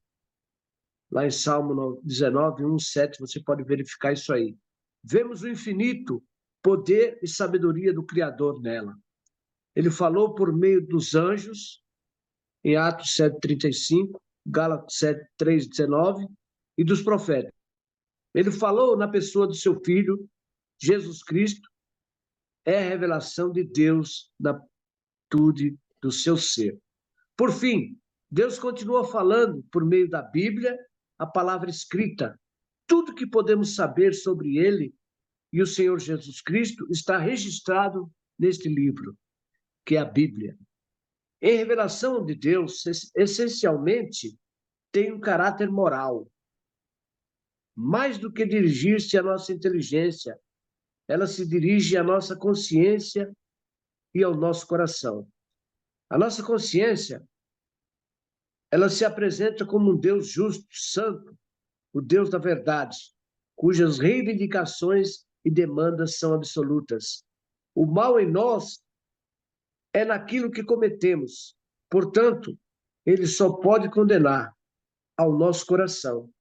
Lá em Salmo 19, 1, 7, você pode verificar isso aí. Vemos o infinito poder e sabedoria do Criador nela. Ele falou por meio dos anjos, em Atos 7:35, Gálatas 7:3-19, e dos profetas. Ele falou na pessoa do seu Filho, Jesus Cristo, é a revelação de Deus na plenitude do seu ser. Por fim, Deus continua falando por meio da Bíblia, a palavra escrita. Tudo que podemos saber sobre ele e o Senhor Jesus Cristo está registrado neste livro, que é a Bíblia. Em revelação de Deus, essencialmente, tem um caráter moral. Mais do que dirigir-se à nossa inteligência, ela se dirige à nossa consciência e ao nosso coração. A nossa consciência, ela se apresenta como um Deus justo, santo, o Deus da verdade, cujas reivindicações e demandas são absolutas. O mal em nós é naquilo que cometemos. Portanto, ele só pode condenar ao nosso coração.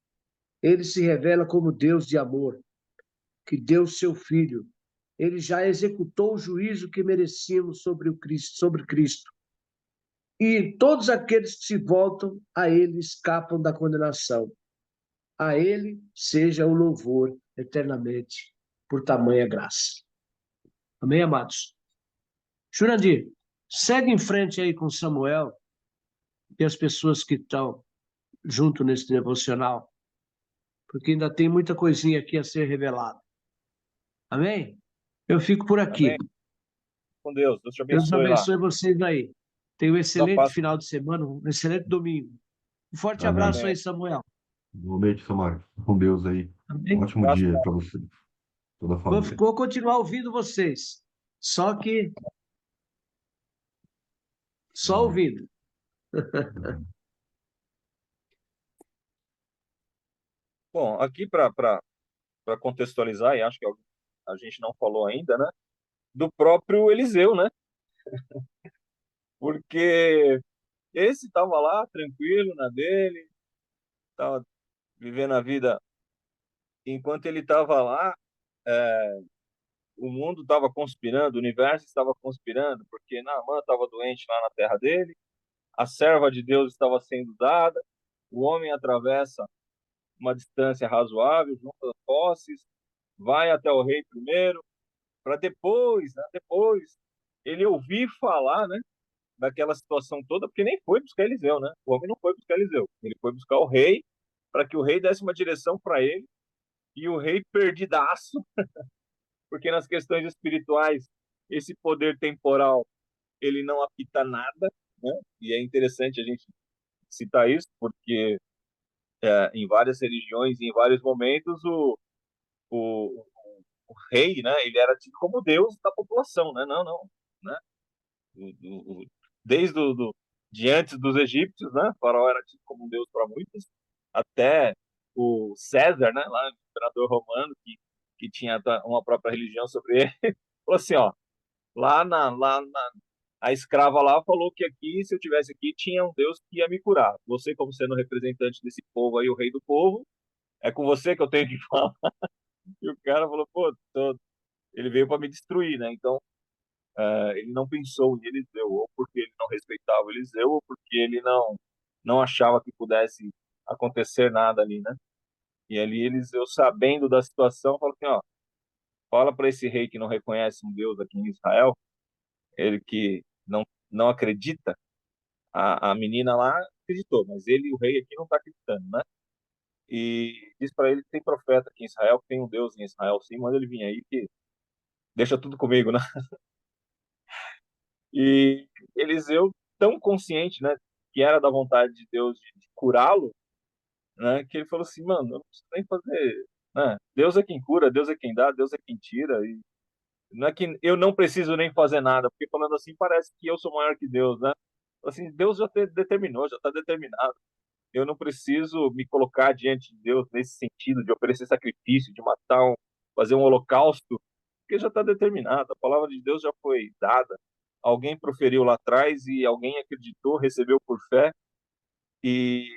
Ele se revela como Deus de amor, que deu seu Filho. Ele já executou o juízo que merecíamos sobre Cristo. E todos aqueles que se voltam a ele escapam da condenação. A ele seja o louvor eternamente por tamanha graça. Amém, amados? Jurandir, segue em frente aí com Samuel e as pessoas que estão junto nesse devocional, porque ainda tem muita coisinha aqui a ser revelada. Amém? Eu fico por
Amém?
aqui.
com Deus. Deus te
Deus
abençoe lá.
abençoe vocês aí. Tenha um
Da
excelente
paz.
final de semana, um excelente domingo. Um forte
Amém.
abraço
Amém.
aí, Samuel.
Igualmente, Samara. Com Deus aí.
Amém?
Ótimo
Graças
dia para você, toda a família.
Vou continuar ouvindo vocês. Só que só
Amém.
ouvindo.
Amém.
Bom, aqui para contextualizar, e acho que a gente não falou ainda, né? Do próprio Eliseu, né? Porque esse estava lá, tranquilo na dele, estava vivendo a vida. Enquanto ele estava lá, o mundo estava conspirando, o universo estava conspirando, porque Naamã estava doente lá na terra dele, a serva de Deus estava sendo dada, o homem atravessa uma distância razoável, junto às posses, vai até o rei primeiro, para depois, né, depois, ele ouvir falar, né, daquela situação toda, porque nem foi buscar Eliseu, né? O homem não foi buscar Eliseu, ele foi buscar o rei, para que o rei desse uma direção para ele, e o rei perdidaço, porque nas questões espirituais, esse poder temporal, ele não apita nada, né? E é interessante a gente citar isso, porque em várias religiões, em vários momentos, o, o rei, né, ele era tido como Deus da população, né? Não, não, né? Desde de antes dos egípcios, né? O faraó era tido como um Deus para muitos, até o César, né, lá, o imperador romano, que tinha uma própria religião sobre ele, falou assim, ó, a escrava lá falou que aqui, se eu tivesse aqui, tinha um Deus que ia me curar. Você, como sendo representante desse povo aí, o rei do povo, é com você que eu tenho que falar. E o cara falou, pô, ele veio para me destruir, né? Então, ele não pensou em Eliseu, ou porque ele não respeitava Eliseu, ou porque ele não achava que pudesse acontecer nada ali, né? E ali Eliseu, sabendo da situação, falou assim, ó, fala para esse rei que não reconhece um Deus aqui em Israel, ele que não acredita, a menina lá acreditou, mas ele, o rei aqui, não está acreditando, né? E diz para ele que tem profeta aqui em Israel, que tem um Deus em Israel, sim, manda ele vir aí que deixa tudo comigo, né? E Eliseu, tão consciente, né, que era da vontade de Deus de curá-lo, né, que ele falou assim, mano, eu não preciso nem fazer, né? Deus é quem cura, Deus é quem dá, Deus é quem tira, e não é que eu não preciso nem fazer nada, porque falando assim parece que eu sou maior que Deus, né? Assim, Deus já determinou, já está determinado. Eu não preciso me colocar diante de Deus nesse sentido de oferecer sacrifício, de matar, fazer um holocausto, porque já está determinado. A palavra de Deus já foi dada. Alguém proferiu lá atrás e alguém acreditou, recebeu por fé e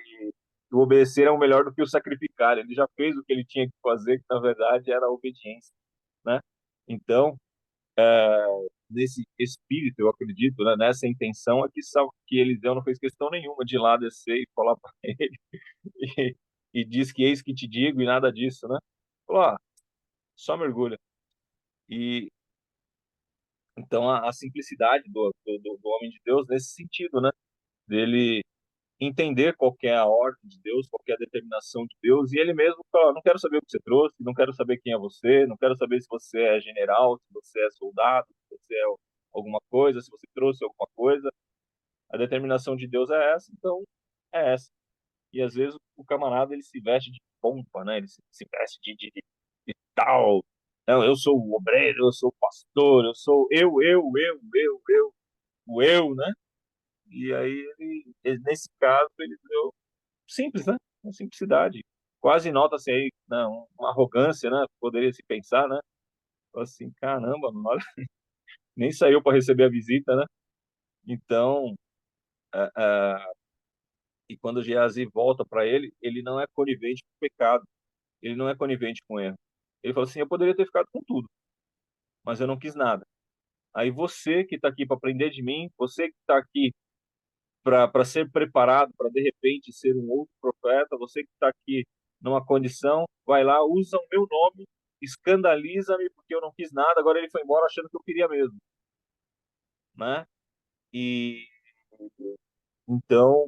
o obedecer é o melhor do que o sacrificar. Ele já fez o que ele tinha que fazer, que na verdade era a obediência, né? Então, nesse espírito, eu acredito, né, nessa intenção, é que Eliseu não fez questão nenhuma de ir lá descer e falar para ele e diz que eis que te digo e nada disso, né? Falou, só mergulha. E então a simplicidade do homem de Deus nesse sentido, né? Dele entender qual que é a ordem de Deus, qual que é a determinação de Deus, e ele mesmo fala, não quero saber o que você trouxe, não quero saber quem é você, não quero saber se você é general, se você é soldado, se você é alguma coisa, se você trouxe alguma coisa. A determinação de Deus é essa, então é essa. E às vezes o camarada ele se veste de pompa, né? Ele se veste de tal. Não, eu sou o obreiro, eu sou o pastor, eu sou o eu, né? E aí nesse caso ele deu simples, né? Uma simplicidade. Quase nota-se aí, não, uma arrogância, né? Poderia se pensar, né? Assim, caramba, mano, olha, nem saiu para receber a visita, né? Então, é, é, e quando Geazi volta para ele, ele não é conivente com o pecado, ele não é conivente com o erro. Ele falou assim: eu poderia ter ficado com tudo, mas eu não quis nada. Aí você que está aqui para aprender de mim, você que está aqui para ser preparado, para de repente ser um outro profeta, você que está aqui numa condição, vai lá, usa o meu nome, escandaliza-me porque eu não quis nada, agora ele foi embora achando que eu queria mesmo, né? E então,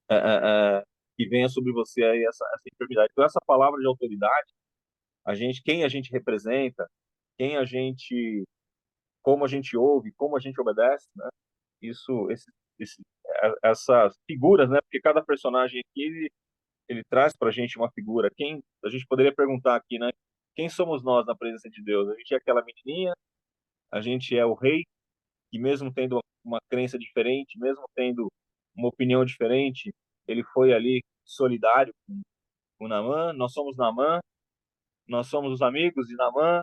é, é, que venha sobre você aí essa enfermidade. Então, essa palavra de autoridade, quem a gente representa, quem a gente como a gente ouve, como a gente obedece, né? Isso, essas figuras, né? Porque cada personagem aqui ele traz para a gente uma figura. Quem a gente poderia perguntar aqui, né? Quem somos nós na presença de Deus? A gente é aquela menininha, a gente é o rei que mesmo tendo uma crença diferente, mesmo tendo uma opinião diferente, ele foi ali solidário com Naamã. Nós somos Naamã, nós somos os amigos de Naamã,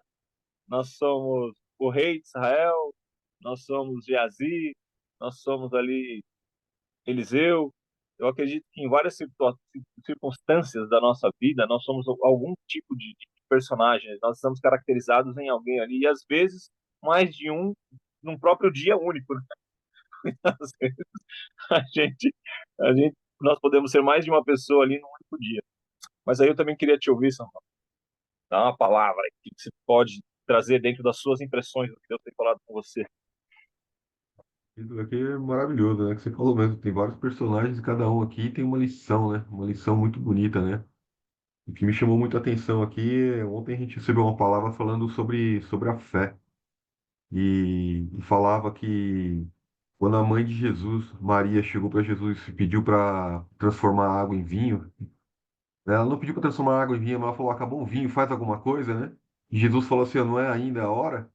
nós somos o rei de Israel, nós somos Geazi, nós somos ali Eliseu. Eu acredito que em várias circunstâncias da nossa vida, nós somos algum tipo de personagem. Nós estamos caracterizados em alguém ali, e às vezes mais de um num próprio dia único, né? Às vezes a gente, nós podemos ser mais de uma pessoa ali num único dia. Mas aí eu também queria te ouvir, Samuel. Dá uma palavra que você pode trazer dentro das suas impressões do que Deus tem falado com você.
Isso aqui é maravilhoso, né? Que você falou mesmo, tem vários personagens e cada um aqui tem uma lição, né? Uma lição muito bonita, né? O que me chamou muito a atenção aqui, ontem a gente recebeu uma palavra falando sobre a fé. E falava que quando a mãe de Jesus, Maria, chegou para Jesus e pediu para transformar a água em vinho, ela não pediu para transformar a água em vinho, mas ela falou: acabou o vinho, faz alguma coisa, né? E Jesus falou assim: não é ainda a hora.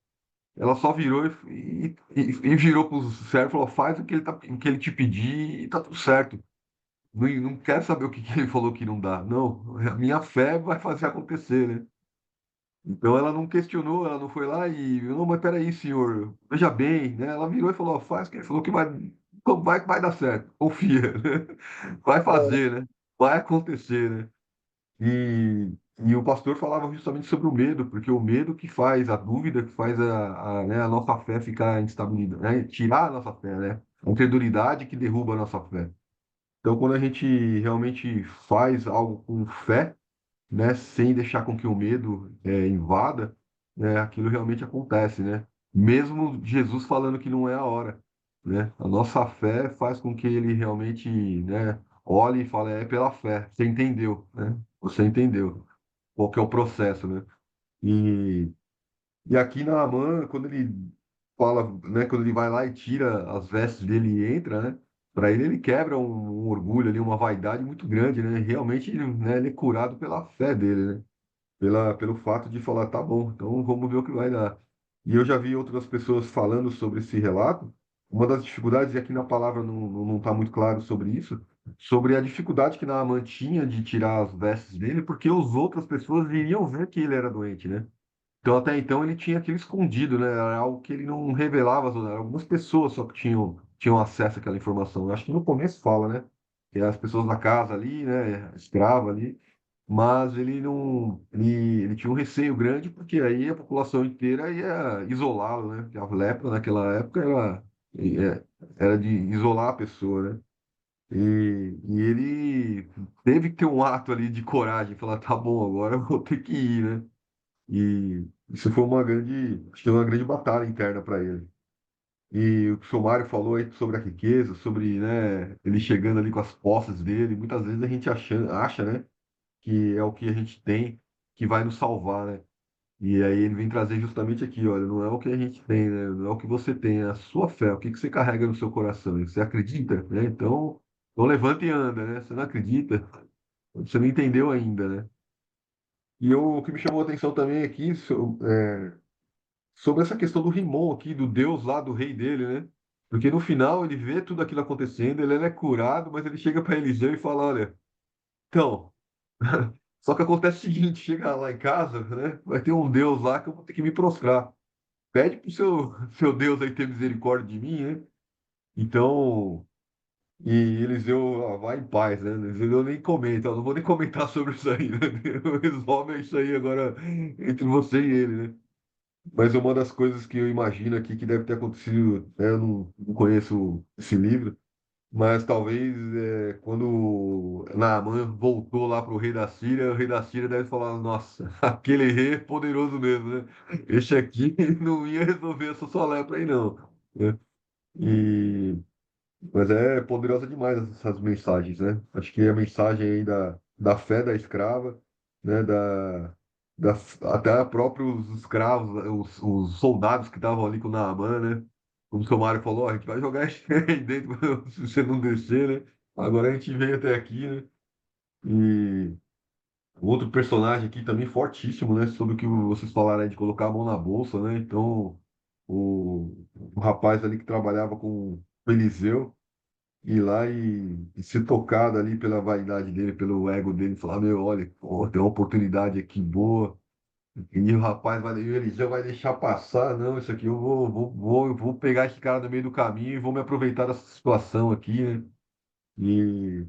Ela só virou e virou para o servo e falou: faz o que ele te pedir e tá tudo certo. Não, não quer saber o que, que ele falou que não dá. Não, a minha fé vai fazer acontecer, né? Então ela não questionou, ela não foi lá e, não, mas peraí, senhor, veja bem, né? Ela virou e falou: ó, faz o que ele falou que vai dar certo, confia, né? Vai fazer, né? Vai acontecer, né? E o pastor falava justamente sobre o medo, porque o medo que faz, a dúvida que faz né, a nossa fé ficar instabilizada, né? Tirar a nossa fé, né? A incredulidade que derruba a nossa fé. Então, quando a gente realmente faz algo com fé, né, sem deixar com que o medo invada, né, aquilo realmente acontece, né? Mesmo Jesus falando que não é a hora, né? A nossa fé faz com que ele realmente, né, olhe e fale: é pela fé. Você entendeu, né? Você entendeu qual que é o processo, né? E, e aqui na Amã, quando ele fala, né, quando ele vai lá e tira as vestes dele e entra, né? Para ele quebra um orgulho ali, uma vaidade muito grande, né? Realmente, né, ele é curado pela fé dele, né? Pelo fato de falar: tá bom, então vamos ver o que vai dar. E eu já vi outras pessoas falando sobre esse relato. Uma das dificuldades, e aqui na palavra não está muito claro sobre isso, sobre a dificuldade que Naaman tinha de tirar as vestes dele, porque as outras pessoas iriam ver que ele era doente, né? Então, até então, ele tinha aquilo escondido, né? Era algo que ele não revelava. Algumas pessoas só que tinham acesso àquela informação. Eu acho que no começo fala, né? Que as pessoas da casa ali, né? Escrava ali, mas ele não, ele tinha um receio grande porque aí a população inteira ia isolá-lo, né? Porque a lepra naquela época era de isolar a pessoa, né? E ele teve que ter um ato ali de coragem, falar: tá bom, agora eu vou ter que ir, né? E isso foi acho que uma grande batalha interna para ele. E o que o Mário falou aí sobre a riqueza, sobre, né, ele chegando ali com as posses dele, muitas vezes a gente acha, né, que é o que a gente tem que vai nos salvar, né? E aí ele vem trazer justamente aqui: olha, não é o que a gente tem, né? Não é o que você tem, é a sua fé, o que que você carrega no seu coração. Você acredita, né? Então levanta e anda, né? Você não acredita, você não entendeu ainda, né? O que me chamou a atenção também aqui sobre essa questão do Rimon aqui, do Deus lá, do rei dele, né? Porque no final ele vê tudo aquilo acontecendo, ele é curado, mas ele chega para Eliseu e fala: olha, então. Só que acontece o seguinte: chega lá em casa, né? Vai ter um Deus lá que eu vou ter que me prostrar. Pede pro seu Deus aí ter misericórdia de mim, né? Então, e Eliseu, ó, vai em paz, né? Eliseu nem comenta, eu não vou nem comentar sobre isso aí, né? Resolve isso aí agora entre você e ele, né? Mas uma das coisas que eu imagino aqui que deve ter acontecido, né? Eu não conheço esse livro, mas talvez quando Naamã voltou lá para o rei da Síria deve falar: nossa, aquele rei é poderoso mesmo, né? Esse aqui não ia resolver essa sua lepra aí, não, né? E, mas é poderosa demais essas mensagens, né? Acho que a mensagem aí da fé da escrava, né? até próprios escravos, os soldados que estavam ali com o Naamã, né? Como o seu Mário falou, a gente vai jogar aí dentro se você não descer, né? Agora a gente veio até aqui, né? E outro personagem aqui também fortíssimo, né? Sobre o que vocês falaram aí de colocar a mão na bolsa, né? Então, o rapaz ali que trabalhava com o Eliseu ir lá e ser tocado ali pela vaidade dele, pelo ego dele, falar, meu, olha, pô, tem uma oportunidade aqui boa. E o rapaz vai, e o Eliseu vai deixar passar, não, isso aqui eu vou pegar esse cara no meio do caminho e vou me aproveitar dessa situação aqui, né? E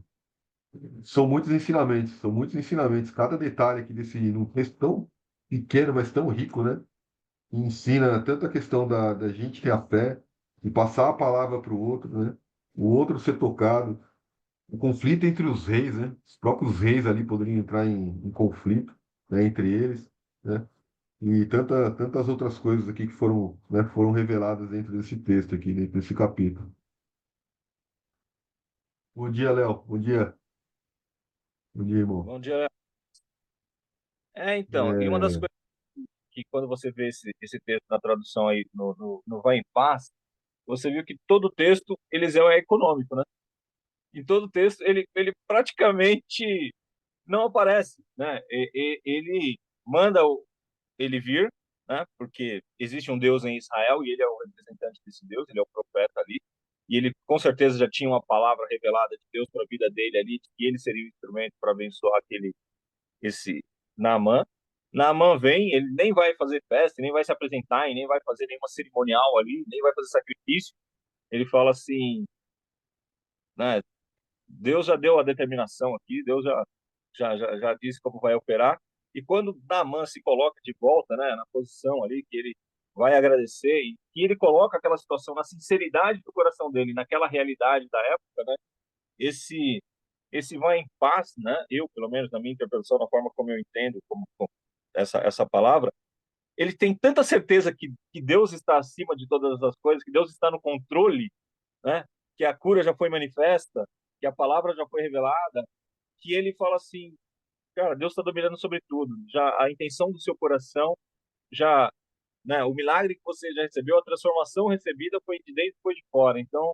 são muitos ensinamentos. Cada detalhe aqui desse, num texto tão pequeno, mas tão rico, né? Que ensina tanto a questão da gente ter a fé, de passar a palavra para o outro, né? O outro ser tocado, o conflito entre os reis, né? Os próprios reis ali poderiam entrar em conflito, né? Entre eles, né? E tantas outras coisas aqui que foram, né, foram reveladas dentro desse texto aqui, dentro desse capítulo. Bom dia, Léo. Bom dia. Bom dia, irmão.
Bom dia. Então, e uma das
É,
coisas que quando você vê esse texto na tradução aí no Vai em Paz, você viu que todo o texto, Eliseu é econômico, né? Em todo o texto, ele praticamente não aparece, né? Ele manda ele vir, né? Porque existe um Deus em Israel e ele é o representante desse Deus, ele é o profeta ali. E ele com certeza já tinha uma palavra revelada de Deus para a vida dele ali, de que ele seria o instrumento para abençoar esse Naamã. Naamã vem, ele nem vai fazer festa, nem vai se apresentar, e nem vai fazer nenhuma cerimonial ali, nem vai fazer sacrifício. Ele fala assim, né? Deus já deu a determinação aqui, Deus já disse como vai operar. E quando Naamã se coloca de volta, né, na posição ali que ele vai agradecer e que ele coloca aquela situação na sinceridade do coração dele, naquela realidade da época, né, esse esse vai em paz, né? Eu, pelo menos na minha interpretação, da forma como eu entendo como essa palavra, ele tem tanta certeza que Deus está acima de todas as coisas, que Deus está no controle, né? Que a cura já foi manifesta, que a palavra já foi revelada, que ele fala assim, cara, Deus está dominando sobre tudo. Já a intenção do seu coração, já, né, o milagre que você já recebeu, a transformação recebida foi de dentro e foi de fora. Então,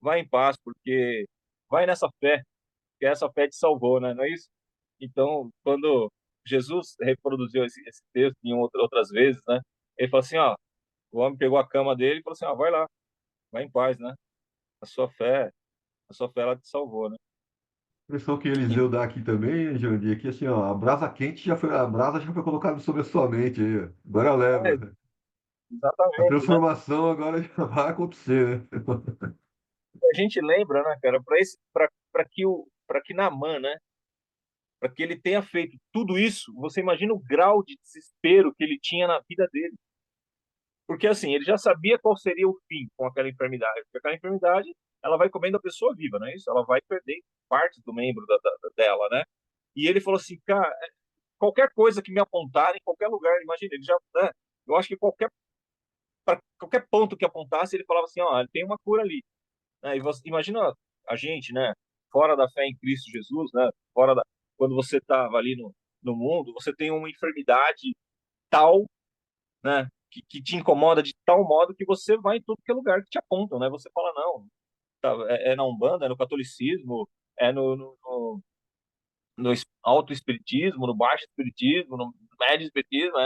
vai em paz, porque vai nessa fé, que essa fé te salvou, né? Não é isso? Então, quando Jesus reproduziu esse texto em outras vezes, né? Ele falou assim, ó, o homem pegou a cama dele e falou assim, ó, vai lá, vai em paz, né? A sua fé, a sua fé ela te salvou, né?
a impressão que Eliseu dá aqui também, Jandir, aqui assim, ó, a brasa já foi colocada sobre a sua mente aí, ó. Agora
É,
leva. A
exatamente, né?
transformação agora já vai acontecer, né?
A gente lembra, né, cara, para que Naamã, né, para que ele tenha feito tudo isso, você imagina o grau de desespero que ele tinha na vida dele. Porque assim, ele já sabia qual seria o fim com aquela enfermidade. Porque aquela enfermidade, ela vai comendo a pessoa viva, não é isso? Ela vai perder parte do membro dela, né? E ele falou assim, cara, qualquer coisa que me apontar em qualquer lugar, imagina, ele já, né? Eu acho que para qualquer ponto que apontasse, ele falava assim, ó, tem uma cura ali. Né? E você, imagina a gente, né? Fora da fé em Cristo Jesus, né? Quando você estava ali no mundo, você tem uma enfermidade tal, né? Que te incomoda de tal modo que você vai em tudo que é lugar que te apontam, né? Você fala, não, tá, é na Umbanda, é no catolicismo, é no alto espiritismo, no baixo espiritismo, no médio espiritismo,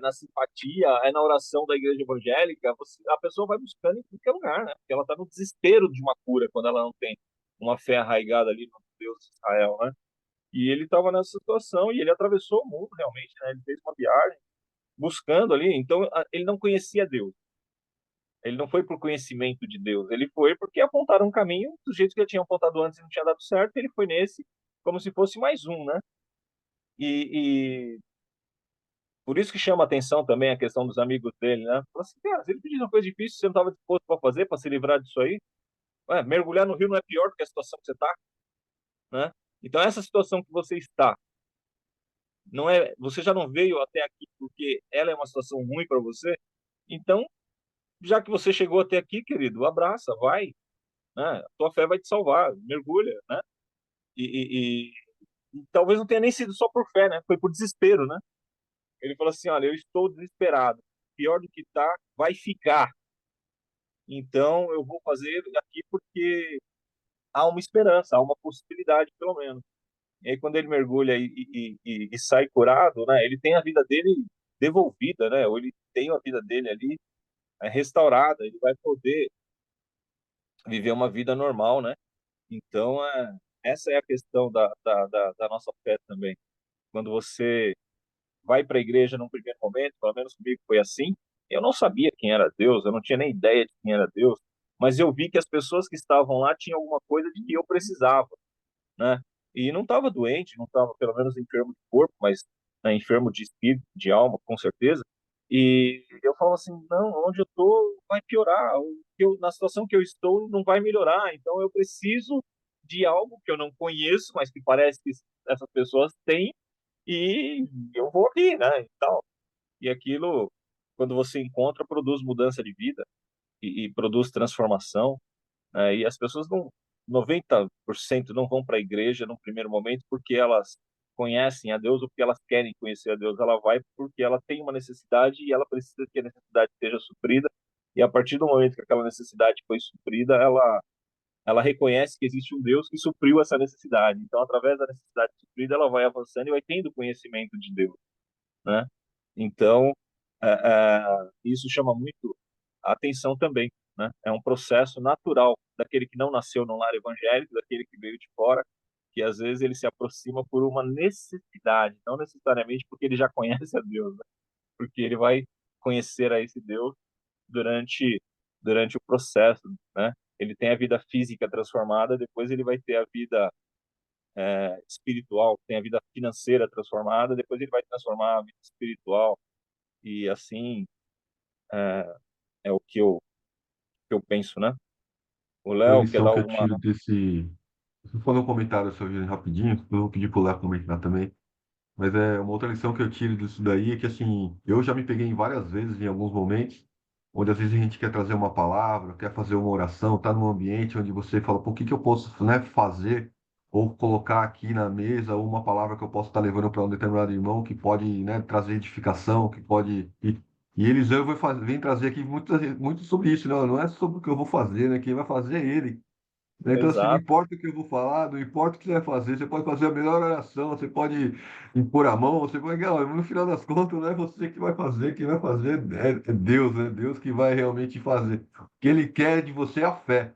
na simpatia, é na oração da igreja evangélica. A pessoa vai buscando em tudo que é lugar, né? Porque ela está no desespero de uma cura quando ela não tem uma fé arraigada ali no Deus de Israel, né? E ele estava nessa situação e ele atravessou o mundo realmente, né? Ele fez uma viagem buscando ali, então ele não conhecia Deus. Ele não foi por conhecimento de Deus, ele foi porque apontaram um caminho do jeito que ele tinha apontado antes e não tinha dado certo, ele foi nesse como se fosse mais um, né? E por isso que chama atenção também a questão dos amigos dele, né? Fala assim, cara, se ele pedisse uma coisa difícil, você não estava disposto para fazer, para se livrar disso aí? Ué, mergulhar no rio não é pior do que a situação que você está, né? Então essa situação que você está, não é, você já não veio até aqui porque ela é uma situação ruim para você, então já que você chegou até aqui, querido, abraça, vai, né? A tua fé vai te salvar, mergulha, né? E, e, talvez não tenha nem sido só por fé, né? Foi por desespero, né? Ele falou assim: olha, eu estou desesperado. Pior do que tá, vai ficar. Então eu vou fazer aqui porque há uma esperança, há uma possibilidade, pelo menos. E aí, quando ele mergulha e sai curado, né? Ele tem a vida dele devolvida, né? Ou ele tem a vida dele ali restaurada. Ele vai poder viver uma vida normal, né? Então, essa é a questão da nossa fé também. Quando você vai para a igreja num primeiro momento, pelo menos comigo foi assim, eu não sabia quem era Deus, eu não tinha nem ideia de quem era Deus, mas eu vi que as pessoas que estavam lá tinham alguma coisa de que eu precisava, né? E não estava doente, não estava pelo menos enfermo de corpo, mas enfermo de espírito, de alma, com certeza. E eu falo assim, não, onde eu estou vai piorar, na situação que eu estou não vai melhorar, então eu preciso de algo que eu não conheço, mas que parece que essas pessoas têm, e eu vou aqui, né? E tal. E aquilo, quando você encontra, produz mudança de vida e produz transformação. E as pessoas não, 90% não vão para a igreja no primeiro momento porque elas conhecem a Deus ou porque elas querem conhecer a Deus. Ela vai porque ela tem uma necessidade e ela precisa que a necessidade seja suprida. E a partir do momento que aquela necessidade foi suprida, ela reconhece que existe um Deus que supriu essa necessidade. Então, através da necessidade suprida, ela vai avançando e vai tendo conhecimento de Deus, né? Então, isso chama muito a atenção também, né? É um processo natural daquele que não nasceu num lar evangélico, daquele que veio de fora, que às vezes ele se aproxima por uma necessidade, não necessariamente porque ele já conhece a Deus, né? Porque ele vai conhecer a esse Deus durante durante o processo, né? Ele tem a vida física transformada, depois ele vai ter a vida espiritual, tem a vida financeira transformada, depois ele vai transformar a vida espiritual e assim é o que eu penso, né? O
A
Léo quer
lição
dar
que eu
alguma.
tiro desse. Vou fazer um comentário sobre ele rapidinho, depois eu vou pedir pro Léo comentar também. Mas é uma outra lição que eu tiro disso daí é que assim, eu já me peguei em várias vezes, em alguns momentos, onde às vezes a gente quer trazer uma palavra, quer fazer uma oração, tá num ambiente onde você fala, pô, o que que eu posso, né, fazer ou colocar aqui na mesa, ou uma palavra que eu posso estar levando para um determinado irmão que pode, né, trazer edificação, que pode e Eliseu vem trazer aqui muito sobre isso, não é sobre o que eu vou fazer, né? Quem vai fazer é ele. Né? Então, assim, não
Exato,
importa o que eu vou falar, não importa o que você vai fazer, você pode fazer a melhor oração, você pode impor a mão, você pode. Não, no final das contas, não é você que vai fazer, quem vai fazer é Deus, né? Deus que vai realmente fazer. O que Ele quer de você é a fé.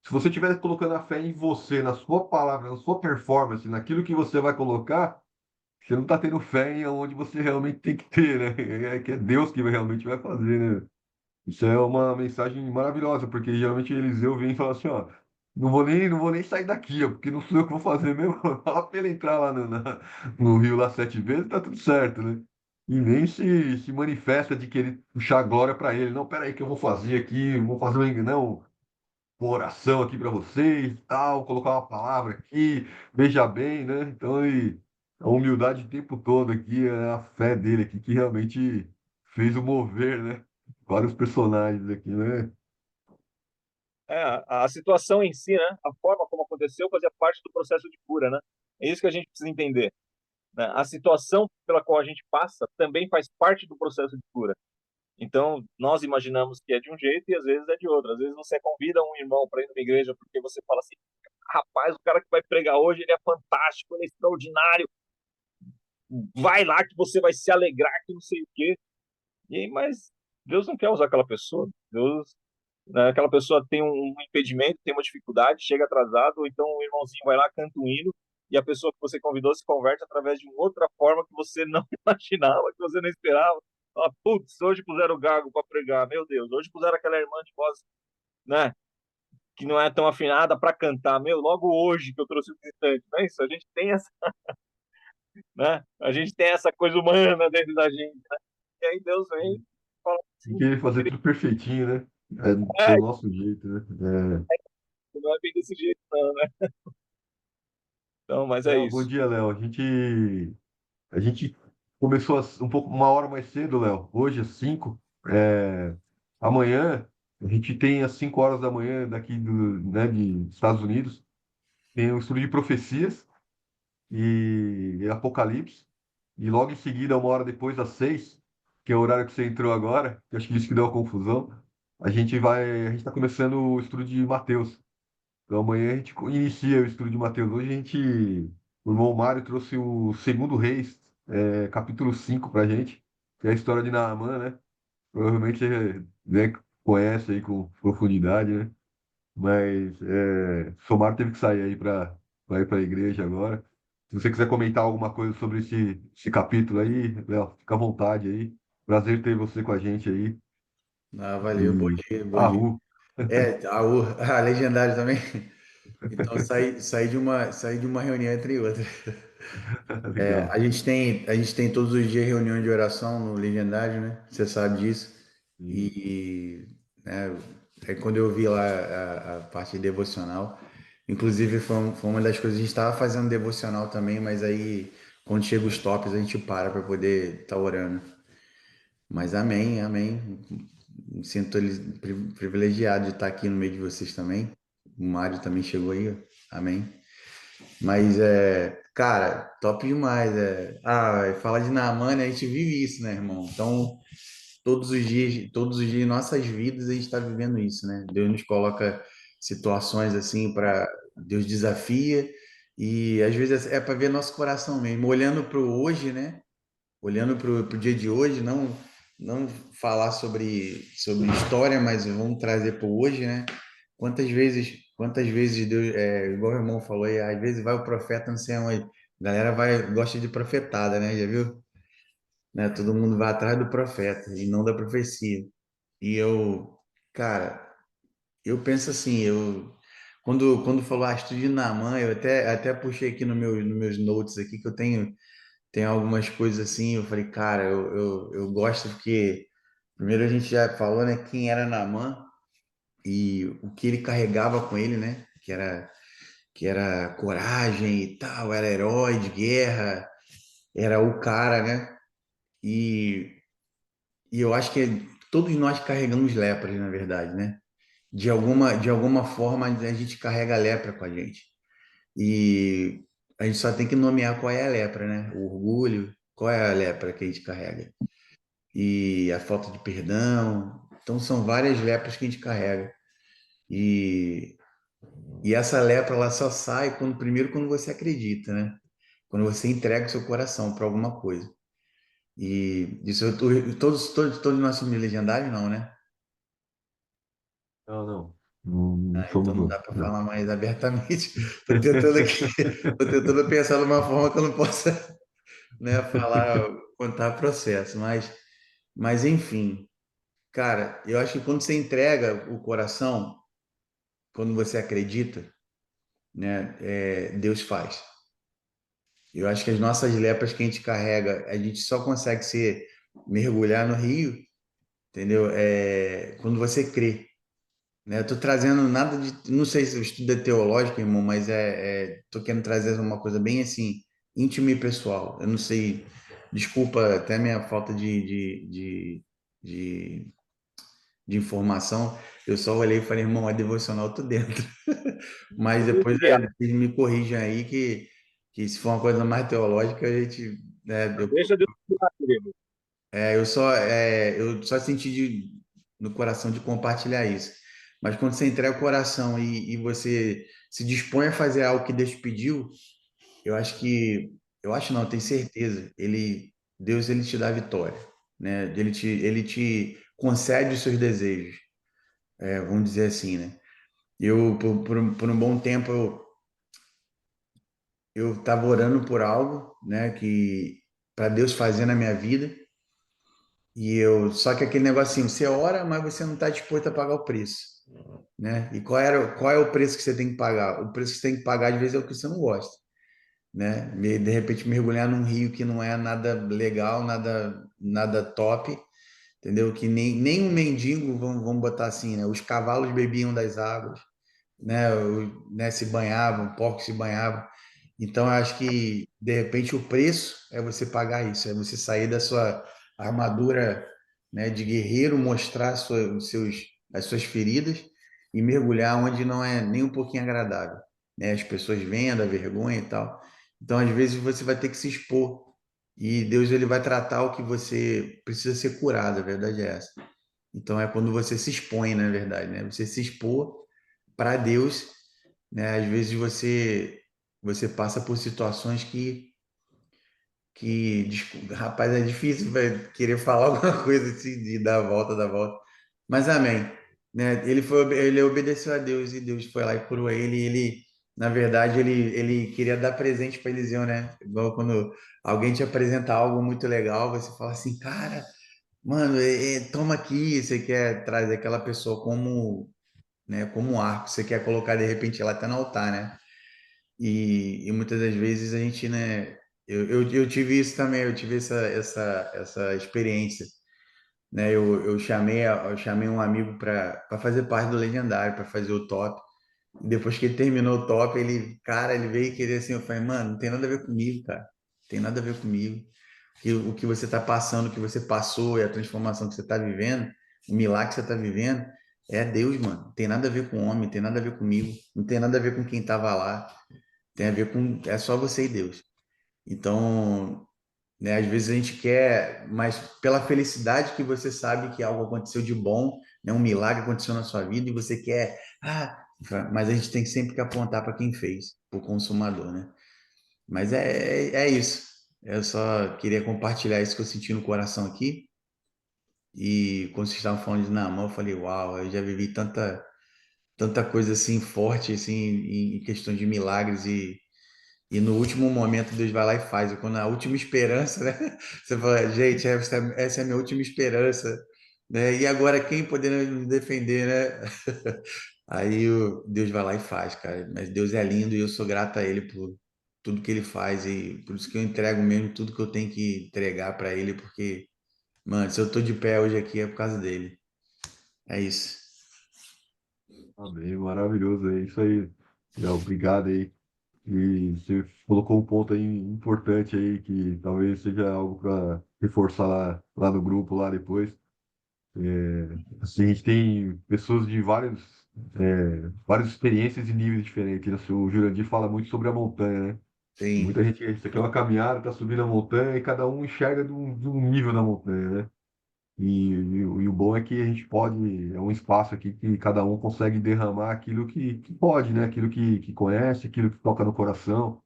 Se você estiver colocando a fé em você, na sua palavra, na sua performance, naquilo que você vai colocar, você não está tendo fé em onde você realmente tem que ter, né? É que é Deus que realmente vai fazer, né? Isso é uma mensagem maravilhosa, porque geralmente Eliseu vem e fala assim, ó, não vou nem sair daqui, ó, porque não sou eu que vou fazer mesmo. Fala pra ele entrar lá no rio lá 7 vezes, tá tudo certo, né? E nem se manifesta de querer puxar a glória para ele. Não, peraí que eu vou fazer aqui, vou fazer uma oração aqui para vocês, tal, colocar uma palavra aqui, veja bem, né? Então, a humildade o tempo todo aqui, é a fé dele aqui, que realmente fez o mover, né? Vários personagens aqui, né?
a situação em si, né? A forma como aconteceu fazia parte do processo de cura, né? É isso que a gente precisa entender, né? A situação pela qual a gente passa também faz parte do processo de cura. Então, nós imaginamos que é de um jeito e às vezes é de outro. Às vezes você convida um irmão para ir numa igreja porque você fala assim: rapaz, o cara que vai pregar hoje, ele é fantástico, ele é extraordinário, vai lá que você vai se alegrar, que não sei o quê. E aí, mas Deus não quer usar aquela pessoa. Deus, né, aquela pessoa tem um impedimento, tem uma dificuldade, chega atrasado, ou então o irmãozinho vai lá, canta um hino, e a pessoa que você convidou se converte através de uma outra forma que você não imaginava, que você não esperava. Ah, putz, hoje puseram o Gago para pregar, meu Deus, hoje puseram aquela irmã de voz, né, que não é tão afinada para cantar, meu, logo hoje que eu trouxe o visitante, não é isso? A gente tem essa, né? A gente tem essa coisa humana dentro da gente, né? E aí Deus vem e fala
Tem
assim,
que fazer tudo perfeitinho, né? É do
é,
nosso jeito, né?
não é bem desse jeito, não, né? Então, mas é
Léo, bom
isso.
dia, Léo. A gente começou um pouco, uma hora mais cedo, Léo. Hoje, às 5. Amanhã, a gente tem às 5 horas da manhã daqui né, de Estados Unidos, tem um estudo de profecias. e Apocalipse. E logo em seguida, uma hora depois, às 6, que é o horário que você entrou agora, que eu acho que isso que deu uma confusão, a gente está começando o estudo de Mateus. Então amanhã a gente inicia o estudo de Mateus. Hoje o irmão Mário trouxe o Segundo Reis, capítulo 5 para a gente, que é a história de Naamã, né? Provavelmente você, né, conhece aí com profundidade, né? Mas Somar teve que sair aí para ir para a igreja agora. Se você quiser comentar alguma coisa sobre esse capítulo aí, Léo, fica à vontade aí. Prazer ter você com a gente aí.
Ah, valeu, bom
E
dia, bom dia.
Arru,
A Legendário também. Então, saí de uma reunião entre outras.
legal.
A gente tem todos os dias reunião de oração no Legendário, né? Você sabe disso.
E,
E, né, quando eu vi lá a parte devocional, inclusive foi uma das coisas, a gente estava fazendo devocional também, mas aí quando chega os tops a gente para poder estar orando. Mas amém, amém. Me sinto privilegiado de estar aqui no meio de vocês também. O Mário também chegou aí, ó. Amém. Mas cara, top demais. Falar de Naaman, né? A gente vive isso, né, irmão? Então, todos os dias em nossas vidas a gente está vivendo isso, né? Deus nos coloca situações assim para Deus desafia e às vezes é para ver nosso coração mesmo, olhando para o hoje, né? Olhando para o dia de hoje, não falar sobre história, mas vamos trazer para o hoje, né? Quantas vezes Deus, igual o irmão falou aí, às vezes vai o profeta, não sei aonde, a galera gosta de profetada, né? Já viu? Né? Todo mundo vai atrás do profeta e não da profecia. E cara, eu penso assim, quando falou estude de Naamã, eu até puxei aqui nos meus notes aqui que eu tem algumas coisas assim, eu falei, cara, eu gosto porque, primeiro a gente já falou, né, quem era Naamã e o que ele carregava com ele, né, que era coragem e tal, era herói de guerra, era o cara, né, e, e eu acho que todos nós carregamos lepras, na verdade, né, de alguma forma a gente carrega a lepra com a gente, e a gente só tem que nomear qual é a lepra, né, o orgulho, qual é a lepra que a gente carrega. E a falta de perdão. Então, são várias lepras que a gente carrega. E, e essa lepra, ela só sai primeiro quando você acredita, né? Quando você entrega o seu coração para alguma coisa. E isso, todos nós somos legendários, não, né?
não, não. Não
Então
somos
não
não.
dá para
Não.
falar mais abertamente. Estou tentando aqui, estou tentando pensar numa forma que eu não possa, né, falar, contar processo. Mas enfim, cara, eu acho que quando você entrega o coração, quando você acredita, né, Deus faz. Eu acho que as nossas lepras que a gente carrega, a gente só consegue mergulhar no rio, entendeu? Quando você crê, né? Eu tô trazendo nada de, não sei se o estudo é teológico, irmão, mas tô querendo trazer uma coisa bem assim, íntima e pessoal. Eu não sei, desculpa até a minha falta de, de informação. Eu só olhei e falei, irmão, é devocional, tô dentro. Mas depois vocês me corrijam aí que se for uma coisa mais teológica, a gente, né,
Deixa Deus cuidar, querido.
eu só senti no coração de compartilhar isso. Mas quando você entrega o coração e você se dispõe a fazer algo que Deus pediu, eu acho não, eu tenho certeza, Deus ele te dá vitória, né? Ele te concede os seus desejos, vamos dizer assim, né? Por um bom tempo, eu estava orando por algo, né, que para Deus fazer na minha vida, só que aquele negocinho, você ora, mas você não está disposto a pagar o preço, né? E qual é o preço que você tem que pagar? O preço que você tem que pagar às vezes é o que você não gosta, né? De repente mergulhar num rio que não é nada legal, nada top, entendeu? Que nem um mendigo, vamos botar assim, né? Os cavalos bebiam das águas, né? Né, se banhavam, porcos se banhavam. Então, eu acho que, de repente, o preço é você pagar isso, é você sair da sua armadura, né, de guerreiro, mostrar as suas feridas e mergulhar onde não é nem um pouquinho agradável, né? As pessoas veem da vergonha e tal. Então, às vezes, você vai ter que se expor. E Deus ele vai tratar o que você precisa ser curado, a verdade é essa. Então, é quando você se expõe, na verdade, né? Você se expor para Deus, né? Às vezes você passa por situações rapaz, é difícil querer falar alguma coisa assim, de dar a volta, dar a volta. Mas amém. Né? Ele obedeceu a Deus e Deus foi lá e curou ele. Na verdade, ele queria dar presente para Eliseu, né? Igual quando alguém te apresenta algo muito legal, você fala assim, cara, mano, toma aqui. Você quer trazer aquela pessoa como, né, como um arco. Você quer colocar de repente ela até no altar, né? E muitas das vezes a gente, né? Eu tive isso também, eu tive essa experiência, né? Eu chamei um amigo para fazer parte do Legendário, para fazer o top. Depois que ele terminou o top, cara, ele veio querer assim, eu falei, mano, não tem nada a ver comigo, cara. Não tem nada a ver comigo. O que você está passando, o que você passou, e a transformação que você está vivendo, o milagre que você está vivendo, é Deus, mano. Não tem nada a ver com o homem, não tem nada a ver comigo, não tem nada a ver com quem estava lá. Tem a ver com, é só você e Deus. Então, né, às vezes a gente quer, mas pela felicidade que você sabe que algo aconteceu de bom, né, um milagre aconteceu na sua vida e você quer, mas a gente tem sempre que apontar para quem fez, para o consumador, né? Mas é isso. Eu só queria compartilhar isso que eu senti no coração aqui. E quando vocês estavam falando de Naamã, eu falei, uau, eu já vivi tanta coisa assim forte assim em questão de milagres e no último momento Deus vai lá e faz. E quando a última esperança, né? Você fala, gente, essa é a minha última esperança, né? E agora quem poderá me defender, né? Aí Deus vai lá e faz, cara. Mas Deus é lindo e eu sou grato a Ele por tudo que Ele faz e por isso que eu entrego mesmo tudo que eu tenho que entregar para Ele, porque, mano, se eu tô de pé hoje aqui é por causa dele. É isso.
Amém, maravilhoso, é isso aí. Léo, obrigado aí. E você colocou um ponto aí importante aí, que talvez seja algo para reforçar lá no grupo, lá depois. Assim, a gente tem pessoas de várias experiências e níveis diferentes, né? O Jurandir fala muito sobre a montanha, né?
Sim.
Muita gente, isso aqui é uma caminhada, está subindo a montanha e cada um enxerga de um nível da montanha, né? E o bom é que a gente pode, é um espaço aqui que cada um consegue derramar aquilo que pode, né? Aquilo que conhece, aquilo que toca no coração.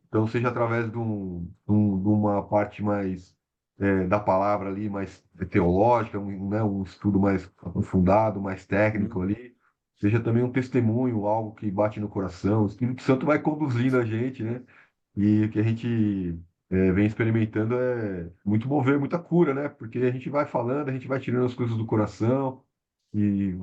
Então, seja através de uma parte mais da palavra ali, mais teológica, né, um estudo mais aprofundado, mais técnico ali, seja também um testemunho, algo que bate no coração. O Espírito Santo vai conduzindo a gente, né? E o que a gente vem experimentando é muito mover, muita cura, né? Porque a gente vai falando, a gente vai tirando as coisas do coração e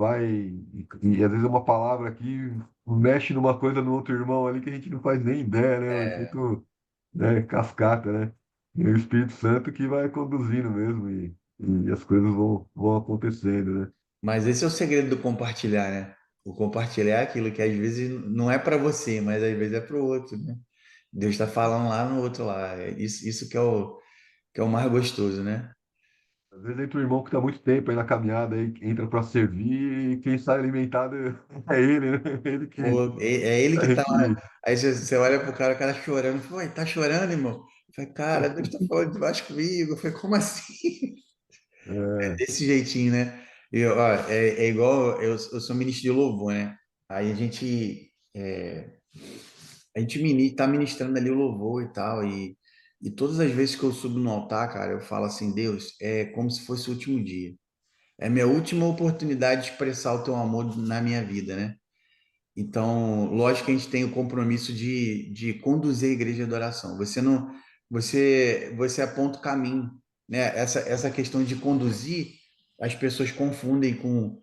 às vezes uma palavra aqui mexe numa coisa no outro irmão ali que a gente não faz nem ideia, né? É muito, né, cascata, né? E é o Espírito Santo que vai conduzindo mesmo e as coisas vão acontecendo, né?
Mas esse é o segredo do compartilhar, né? O compartilhar é aquilo que às vezes não é para você, mas às vezes é para o outro, né? Deus está falando lá no outro lá. É isso que é o mais gostoso, né?
Às vezes entra um irmão que está muito tempo aí na caminhada, aí, entra para servir e quem sai alimentado é ele, né? Ele que
Pô, é ele que
a
tá lá.
gente
Aí você olha pro cara, o cara chorando. Foi, tá chorando, irmão? Eu falei, cara, Deus tá falando debaixo comigo. Eu falei, como assim?
é,
Desse jeitinho, né? É igual, eu sou ministro de louvor, né? Aí a gente tá ministrando ali o louvor e tal, e todas as vezes que eu subo no altar, cara, eu falo assim, Deus, é como se fosse o último dia. É a minha última oportunidade de expressar o teu amor na minha vida, né? Então, lógico que a gente tem o compromisso de conduzir a igreja de oração. Você não, você aponta o caminho, né? Essa questão de conduzir, as pessoas confundem com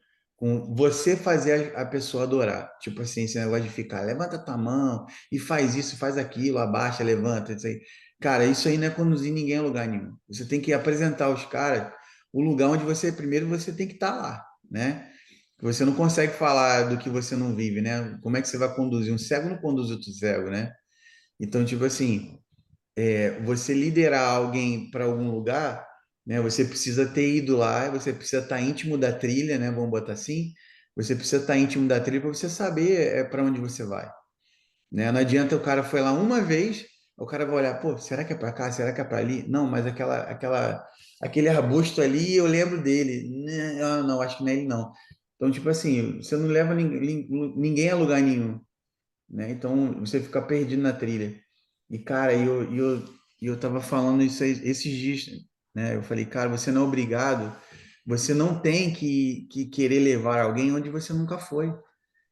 você fazer a pessoa adorar. Tipo assim, esse negócio de ficar, levanta tua mão e faz isso, faz aquilo, abaixa, levanta, isso aí. Cara, isso aí não é conduzir ninguém a lugar nenhum. Você tem que apresentar aos caras o lugar onde primeiro você tem que estar lá, né? Você não consegue falar do que você não vive, né? Como é que você vai conduzir? Um cego não conduz outro cego, né? Então, tipo assim, você liderar alguém para algum lugar, né? Você precisa ter ido lá, você precisa estar íntimo da trilha, né? Vamos botar assim. Você precisa estar íntimo da trilha para você saber para onde você vai, né? Não adianta o cara foi lá uma vez, O cara vai olhar, pô, será que é para cá? Será que é para ali? Não, mas aquele arbusto ali, eu lembro dele. Não, não, acho que não é ele não. Então, tipo assim, você não leva ninguém a lugar nenhum, né? Então, você fica perdido na trilha. E, cara, eu tava falando isso esses dias, né? Eu falei, cara, você não é obrigado, você não tem que querer levar alguém onde você nunca foi.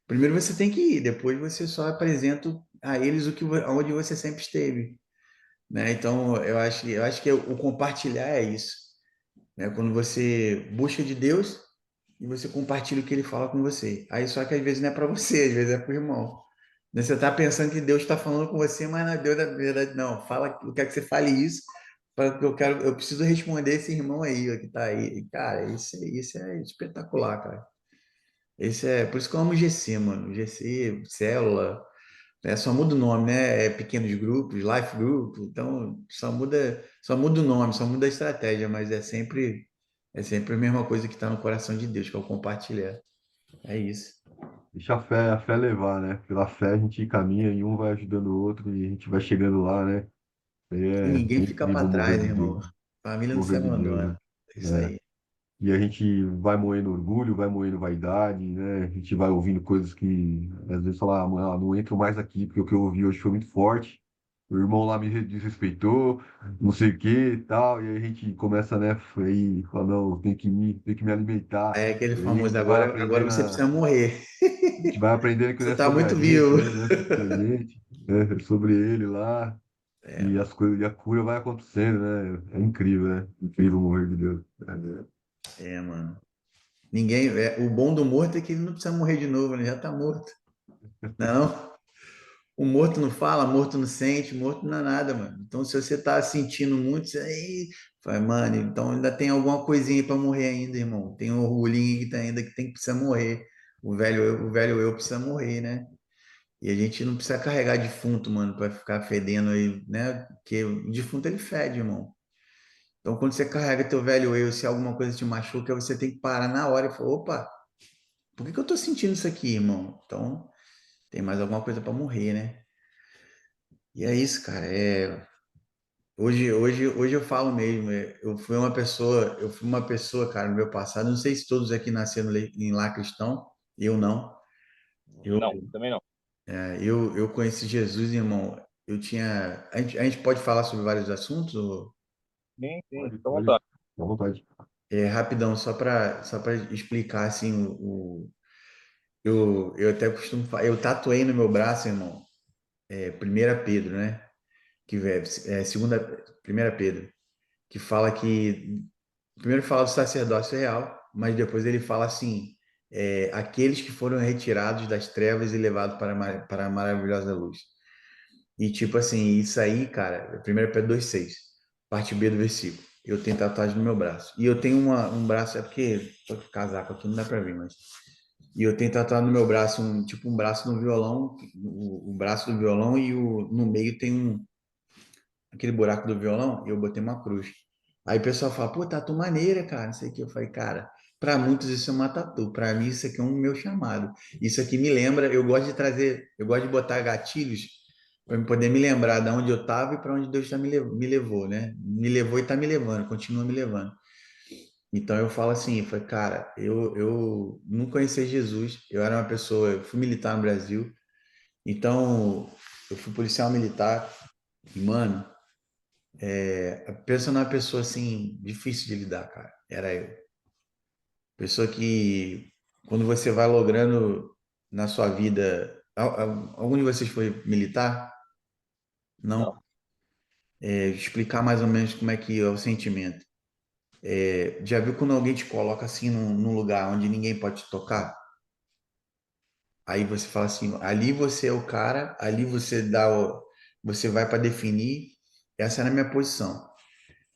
Primeiro você tem que ir, depois você só apresenta a eles onde você sempre esteve, né? Então, eu acho que o compartilhar é isso, né? Quando você busca de Deus e você compartilha o que ele fala com você. Aí só que às vezes não é para você, às vezes é para o irmão. Né? Você está pensando que Deus está falando com você, mas não é Deus, na verdade, não. Fala, eu quero que você fale isso, para que eu preciso responder esse irmão aí, ó, que está aí. E, cara, isso é espetacular, cara. Por isso que eu amo GC, mano. GC, célula, só muda o nome, né? É pequenos grupos, life group, então só muda o nome, só muda a estratégia, mas é sempre a mesma coisa que está no coração de Deus, que é o compartilhar. É isso.
Deixa a fé levar, né? Pela fé a gente caminha e um vai ajudando o outro e a gente vai chegando lá, né? Aí
E
é
ninguém
bem
fica
incrível
para
o mover
trás,
de
irmão.
Deus.
Família não se
Mover de Deus,
abandona.
né?
É isso aí.
E a gente vai moendo orgulho, vai moendo vaidade, né? A gente vai ouvindo coisas que às vezes fala, ah, mano, não entro mais aqui porque o que eu ouvi hoje foi muito forte. O irmão lá me desrespeitou, não sei o que e tal. E aí a gente começa, né? Aí fala, não, tem que me alimentar.
É aquele
E aí a
famoso,
gente vai
agora
aprendendo
você precisa morrer.
a gente vai aprendendo que não
Você
é
está
sobre a
muito
gente,
vivo.
né? Não é sobre a gente, né? É sobre ele lá.
É,
E
mano.
as coisas, e a cura vai acontecendo, né? É incrível, né? Incrível o mover de Deus.
Mano. O bom do morto é que ele não precisa morrer de novo, ele já está morto. Não? O morto não fala, morto não sente, morto não é nada, mano. Então, se você tá sentindo muito, você aí, fala, mano, então ainda tem alguma coisinha para morrer ainda, irmão. Tem um orgulhinho que tá ainda que tem que precisa morrer. O velho eu precisa morrer, né? E a gente não precisa carregar defunto, mano, para ficar fedendo aí, né? Porque o defunto ele fede, irmão. Então, quando você carrega teu velho eu, se alguma coisa te machuca, você tem que parar na hora e falar, opa, por que que eu tô sentindo isso aqui, irmão? Então, tem mais alguma coisa para morrer, né? E é isso, cara. Hoje eu falo mesmo. Eu fui uma pessoa, cara, no meu passado. Não sei se todos aqui nasceram em lá cristão. Eu não. Eu,
Não, também não.
eu conheci Jesus, irmão. Eu tinha. A gente pode falar sobre vários assuntos?
Sim, sim,
Pode,
fica à
pode,
vontade.
à vontade.
Rapidão, só para explicar assim. Eu até costumo falar. Eu tatuei no meu braço, irmão. 1 Pedro, né? Que segunda, 1 Pedro, que fala que primeiro fala do sacerdócio real, mas depois ele fala assim: aqueles que foram retirados das trevas e levados para a maravilhosa luz. E tipo assim, isso aí, cara, 1 Pedro 2,6, parte B do versículo. Eu tenho tatuagem no meu braço. E eu tenho um braço, é porque tô com casaco aqui, não dá pra ver, mas. E eu tenho tatuado no meu braço, tipo um braço no violão, o braço do violão e no meio tem aquele buraco do violão, e eu botei uma cruz. Aí o pessoal fala, pô, tatu maneira, cara, não sei o que. Eu falei, cara, para muitos isso é uma tatu, para mim isso aqui é um meu chamado. Isso aqui me lembra, eu gosto de botar gatilhos para poder me lembrar de onde eu estava e para onde Deus me levou, né? Me levou e está me levando, continua me levando. Então eu falo assim, eu falei, cara, eu não conheci Jesus, eu era uma pessoa, eu fui militar no Brasil, então eu fui policial militar, e, mano, pensa numa pessoa assim, difícil de lidar, cara. Era eu. Pessoa que, quando você vai logrando na sua vida. Algum de vocês foi militar?
Não.
Não? Explicar mais ou menos como é que é o sentimento. Já viu quando alguém te coloca assim num lugar onde ninguém pode te tocar? Aí você fala assim, ali você é o cara, ali você vai para definir, essa era a minha posição.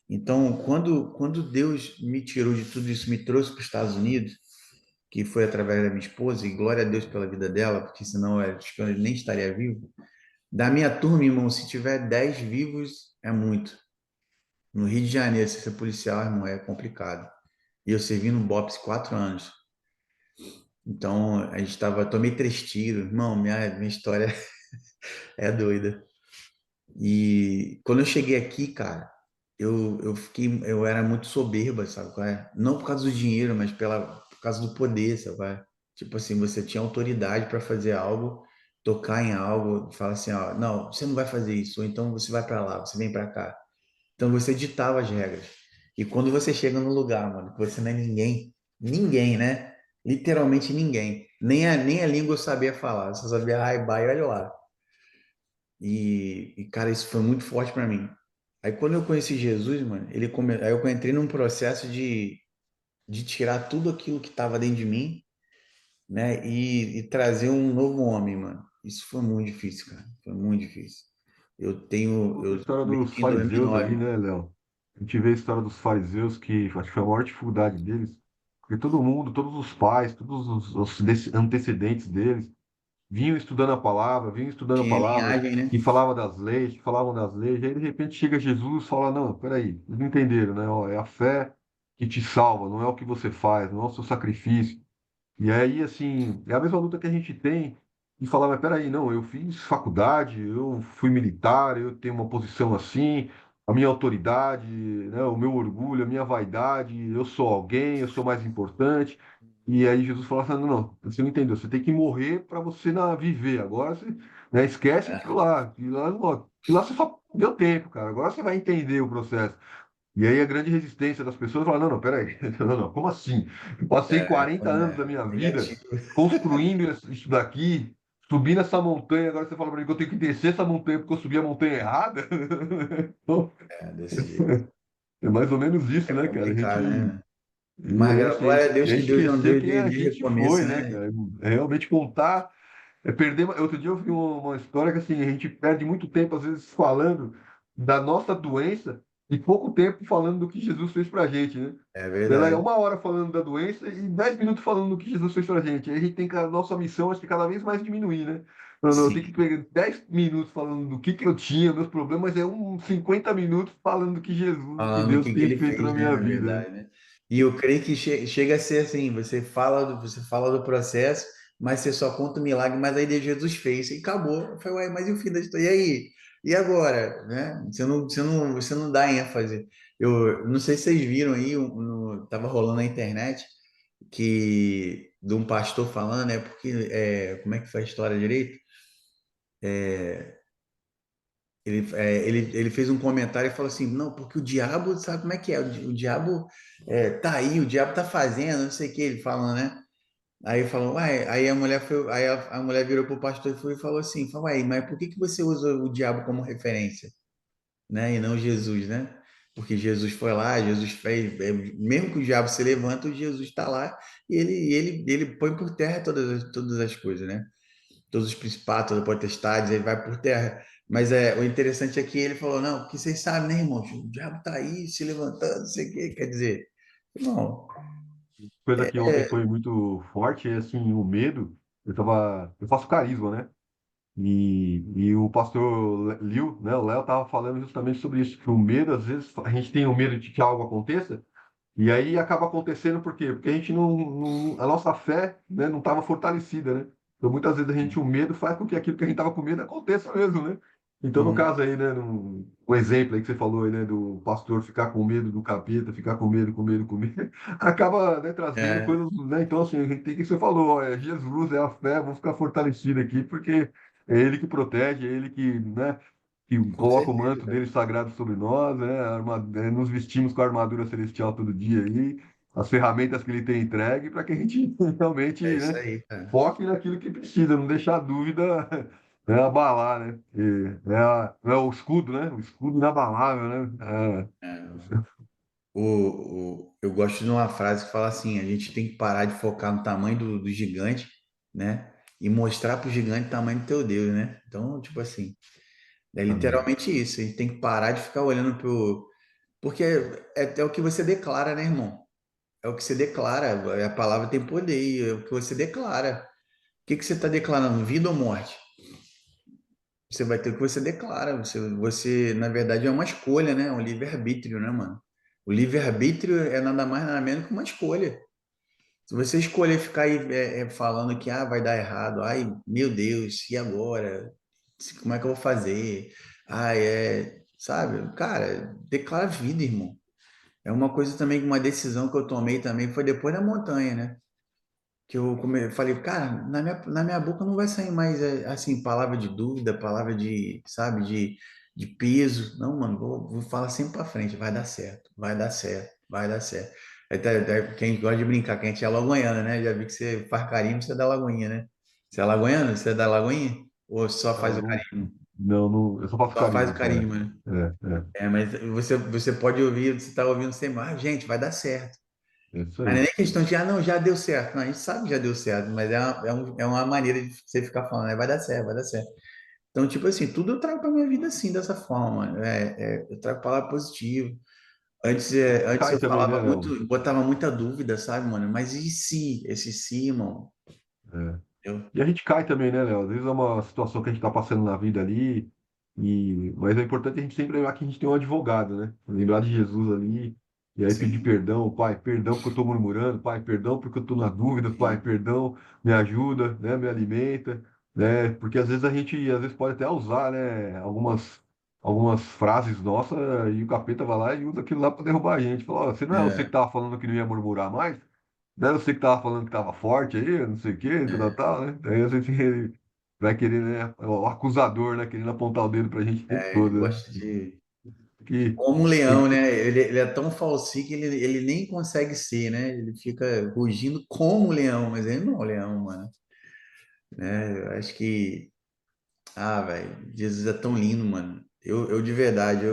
Então, quando Deus me tirou de tudo isso, me trouxe para os Estados Unidos, que foi através da minha esposa, e glória a Deus pela vida dela, porque senão acho que eu nem estaria vivo. Da minha turma, irmão, se tiver 10 vivos, é muito. No Rio de Janeiro, se ser policial, irmão, é complicado. E eu servi no BOPS 4 anos. Então, tomei 3 tiros. Irmão, minha história é doida. E quando eu cheguei aqui, cara, eu era muito soberba, sabe qual é? Não por causa do dinheiro, mas por causa do poder, sabe qual é? Tipo assim, você tinha autoridade para fazer algo, tocar em algo, falar assim, ó, não, você não vai fazer isso, ou então você vai para lá, você vem para cá. Então você ditava as regras. E quando você chega no lugar, mano, que você não é ninguém, ninguém, né? Literalmente ninguém. Nem a língua eu sabia falar, eu só sabia ai, bye, olha lá. Cara, isso foi muito forte para mim. Aí quando eu conheci Jesus, mano, aí eu entrei num processo de tirar tudo aquilo que estava dentro de mim, né? E trazer um novo homem, mano. Isso foi muito difícil, cara. Foi muito difícil.
A
Eu
história dos
meti em
fariseus ali,
2009.
né, Léo? A gente vê a história dos fariseus, que acho que foi a maior dificuldade deles, porque todo mundo, todos os pais, todos os antecedentes deles, vinham estudando a
Tinha
palavra,
linhagem, né?
e falava das leis, falavam das leis, e aí de repente chega Jesus e fala, não, peraí, vocês não entenderam, né? Ó, é a fé que te salva, não é o que você faz, não é o seu sacrifício. E aí, assim, é a mesma luta que a gente tem de falar, mas peraí, não, eu fiz faculdade, eu fui militar, eu tenho uma posição assim, a minha autoridade, né, o meu orgulho, a minha vaidade, eu sou alguém, eu sou mais importante. E aí Jesus falou assim, não, não, você não entendeu, você tem que morrer para você não viver. Agora você, né, esquece aquilo lá, aquilo lá você só deu tempo, cara, agora você vai entender o processo. E aí a grande resistência das pessoas fala, não, não, peraí, não, não, como assim? Eu passei 40 anos da minha vida
Negativo.
construindo isso daqui, subindo essa montanha, agora você fala para mim que eu tenho que descer essa montanha porque eu subi a montanha errada? Então,
É, desse jeito.
é mais ou menos isso,
É
né, cara?
complicado, né?
E
Mas
a gente,
glória a Deus
é
que Deus é um
esquecer
Deus
quem a
de
gente
recomeço,
foi, né,
né?
cara? É realmente contar, é perder. Outro dia eu vi uma história que assim, a gente perde muito tempo, às vezes, falando da nossa doença e pouco tempo falando do que Jesus fez pra gente, né?
É
Ela é
verdade.
1 hora falando da doença e 10 minutos falando do que Jesus fez pra gente. Aí a gente tem que, a nossa missão, acho que cada vez mais diminuir, né? Não, não, eu tenho que
Sim.
pegar 10 minutos falando do que eu tinha, meus problemas, é 50 minutos falando do que Jesus, que
Falando o
Deus
que
tem
ele
feito na
fez, né?
minha
Na
vida, né?
verdade, né? E eu creio que chega a ser assim: você fala do processo, mas você só conta o milagre, mas aí Jesus fez e acabou. Foi, ué, mas e o fim da história? E aí? E agora? Né? Você não dá ênfase. Eu não sei se vocês viram aí, tava rolando na internet que de um pastor falando, né? Porque como é que foi a história direito? Ele fez um comentário e falou assim, não, porque o diabo, sabe como é que é? O diabo tá aí, o diabo tá fazendo, não sei o que, ele falando, né? Aí falou, uai, aí a mulher foi, aí a mulher virou pro pastor e falou assim, falou, uai, mas por que você usa o diabo como referência, né? E não Jesus, né? Porque Jesus foi lá, Jesus fez, mesmo que o diabo se levanta, o Jesus está lá e ele põe por terra todas as coisas, né? Todos os principados, todas as potestades, ele vai por terra. Mas o interessante é que ele falou, não, porque vocês sabem, né, irmãos? O diabo está aí se levantando, não sei o quê. Quer dizer, irmão,
Coisa que ontem foi muito forte é assim, o medo. Eu faço carisma, né? E o pastor Liu, né, o Léo, estava falando justamente sobre isso, que o medo, às vezes, a gente tem o medo de que algo aconteça, e aí acaba acontecendo por quê? Porque a gente a nossa fé, né, não estava fortalecida, né? Então, muitas vezes o medo faz com que aquilo que a gente estava com medo aconteça mesmo, né? Então, no
hum,
caso aí, né, um exemplo aí que você falou aí, né, do pastor ficar com medo do capeta, ficar com medo, com medo, com medo, acaba, né, trazendo
é,
coisas, né? Então, assim, a gente tem que você falou, ó, é Jesus, é a fé, vou ficar fortalecido aqui, porque é Ele que protege, é Ele que, né, que
com
coloca o
certeza,
manto
cara.
dele sagrado sobre nós, né? Nos vestimos com a armadura celestial todo dia aí, as ferramentas que ele tem entregue para que a gente realmente,
É isso
né,
aí, cara.
foque naquilo que precisa, não deixar a dúvida né, abalar, né? É o escudo, né? O escudo inabalável, né?
É, eu gosto de uma frase que fala assim: a gente tem que parar de focar no tamanho do gigante, né? E mostrar para o gigante o tamanho do teu Deus, né? Então, tipo assim, é
Amém.
literalmente isso. A gente tem que parar de ficar olhando pro. Porque é o que você declara, né, irmão? É o que você declara. A palavra tem poder, e é o que você declara. O que você está declarando? Vida ou morte? Você vai ter o que você declara. Na verdade, é uma escolha, né? É um livre-arbítrio, né, mano? O livre-arbítrio é nada mais, nada menos que uma escolha. Se você escolher ficar aí falando que vai dar errado, ai, meu Deus, e agora? Como é que eu vou fazer? Ah, sabe, cara, declara vida, irmão. É uma coisa também, uma decisão que eu tomei também foi depois da montanha, né? Que falei, cara, na minha boca não vai sair mais, assim, palavra de dúvida, palavra de, sabe, de peso. Não, mano, vou falar sempre pra frente, vai dar certo, vai dar certo, vai dar certo. Até quem gosta de brincar, que a gente é lagoiana, né? Já vi que você faz carimbo, você é da Lagoinha, né? Você é lagoiano? Você é da Lagoinha? Ou só faz
Não,
o
não,
carimbo?
não, não, eu só faço
Só faz
carimbo
o
só, é.
carimbo, né?
É,
Mas você pode ouvir, você tá ouvindo sempre, gente, vai dar certo.
é isso
Mas não é
aí.
nem questão de, não, já deu certo. Não, a gente sabe que já deu certo, mas é uma maneira de você ficar falando, vai dar certo, vai dar certo. Então, tipo assim, tudo eu trago para minha vida assim, dessa forma, mano. Eu trago palavra positiva. Antes
Cai
eu
também, né,
falava
Léo?
muito, botava muita dúvida, sabe, mano? Mas e se? Esse se, irmão?
É.
Eu,
E a gente cai também, né, Léo? Às vezes é uma situação que a gente está passando na vida ali, mas é importante a gente sempre lembrar que a gente tem um advogado, né? Lembrar de Jesus ali, e aí pedir
sim,
perdão, Pai, perdão porque eu estou murmurando, Pai, perdão porque eu estou na dúvida, Pai,
sim,
perdão, me ajuda, né? Me alimenta, né? Porque às vezes a gente, às vezes pode até usar, né? Algumas frases nossas e o capeta vai lá e usa aquilo lá para derrubar a gente. Fala, ó, você não é você que
é,
estava falando que não ia murmurar mais? Não era você que tava falando que tava forte aí, não sei o quê, tal,
é,
tal, né? Daí a gente vai querer, né? O acusador, né? Querendo apontar o dedo pra gente o tempo
ele
todo, né?
gosta de.
Que,
Como um
tem
leão,
que-
né? Ele é tão falsinho que ele nem consegue ser, né? Ele fica rugindo como um leão, mas ele não é um leão, mano. Né? Eu acho que. Ah, velho, Jesus é tão lindo, mano. Eu de verdade,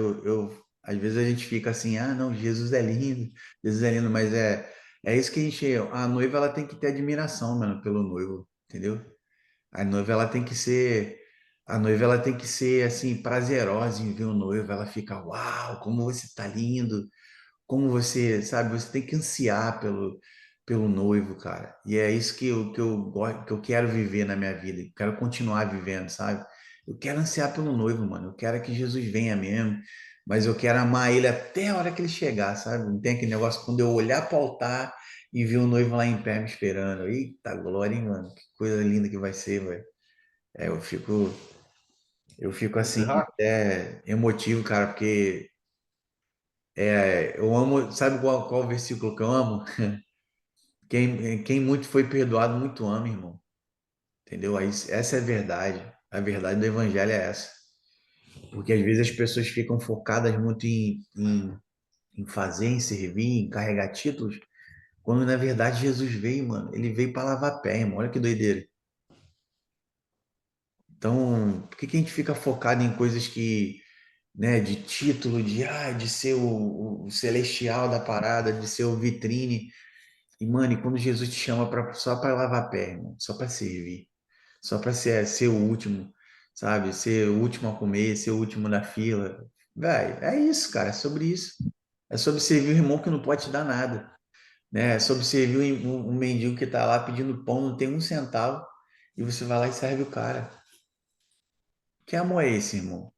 às vezes a gente fica assim, não, Jesus é lindo, mas é isso que a noiva ela tem que ter admiração, mano, pelo noivo, entendeu? A noiva ela tem que ser, a noiva ela tem que ser assim prazerosa em ver o noivo, ela fica, uau, como você tá lindo, como você, sabe, você tem que ansiar pelo noivo, cara. E é isso que eu gosto, que eu quero viver na minha vida, eu quero continuar vivendo, sabe? Eu quero ansiar pelo noivo, mano. Eu quero que Jesus venha mesmo, mas eu quero amar ele até a hora que ele chegar, sabe? Não tem aquele negócio quando eu olhar para o altar e ver o noivo lá em pé me esperando. Eita glória, hein, mano? Que coisa linda que vai ser, velho. Eu fico
Vamos
assim,
encerrar?
até emotivo, cara, porque eu amo, sabe qual versículo que eu amo? Quem muito foi perdoado, muito ama, irmão. Entendeu? Essa é a verdade. A verdade do evangelho é essa. Porque às vezes as pessoas ficam focadas muito em fazer, em servir, em carregar títulos, quando na verdade Jesus veio, mano. Ele veio para lavar pé, irmão. Olha que doideira. Então, por que a gente fica focado em coisas que, né, de título, de ser o celestial da parada, de ser o vitrine? E, mano, e quando Jesus te chama só para lavar pé, irmão, só para servir, só para ser o último, sabe? Ser o último a comer, ser o último da fila. Véi, é isso, cara, é sobre isso. É sobre servir o irmão que não pode te dar nada, né? É sobre servir um mendigo que tá lá pedindo pão, não tem um centavo, e você vai lá e serve o cara. Que amor é esse, irmão?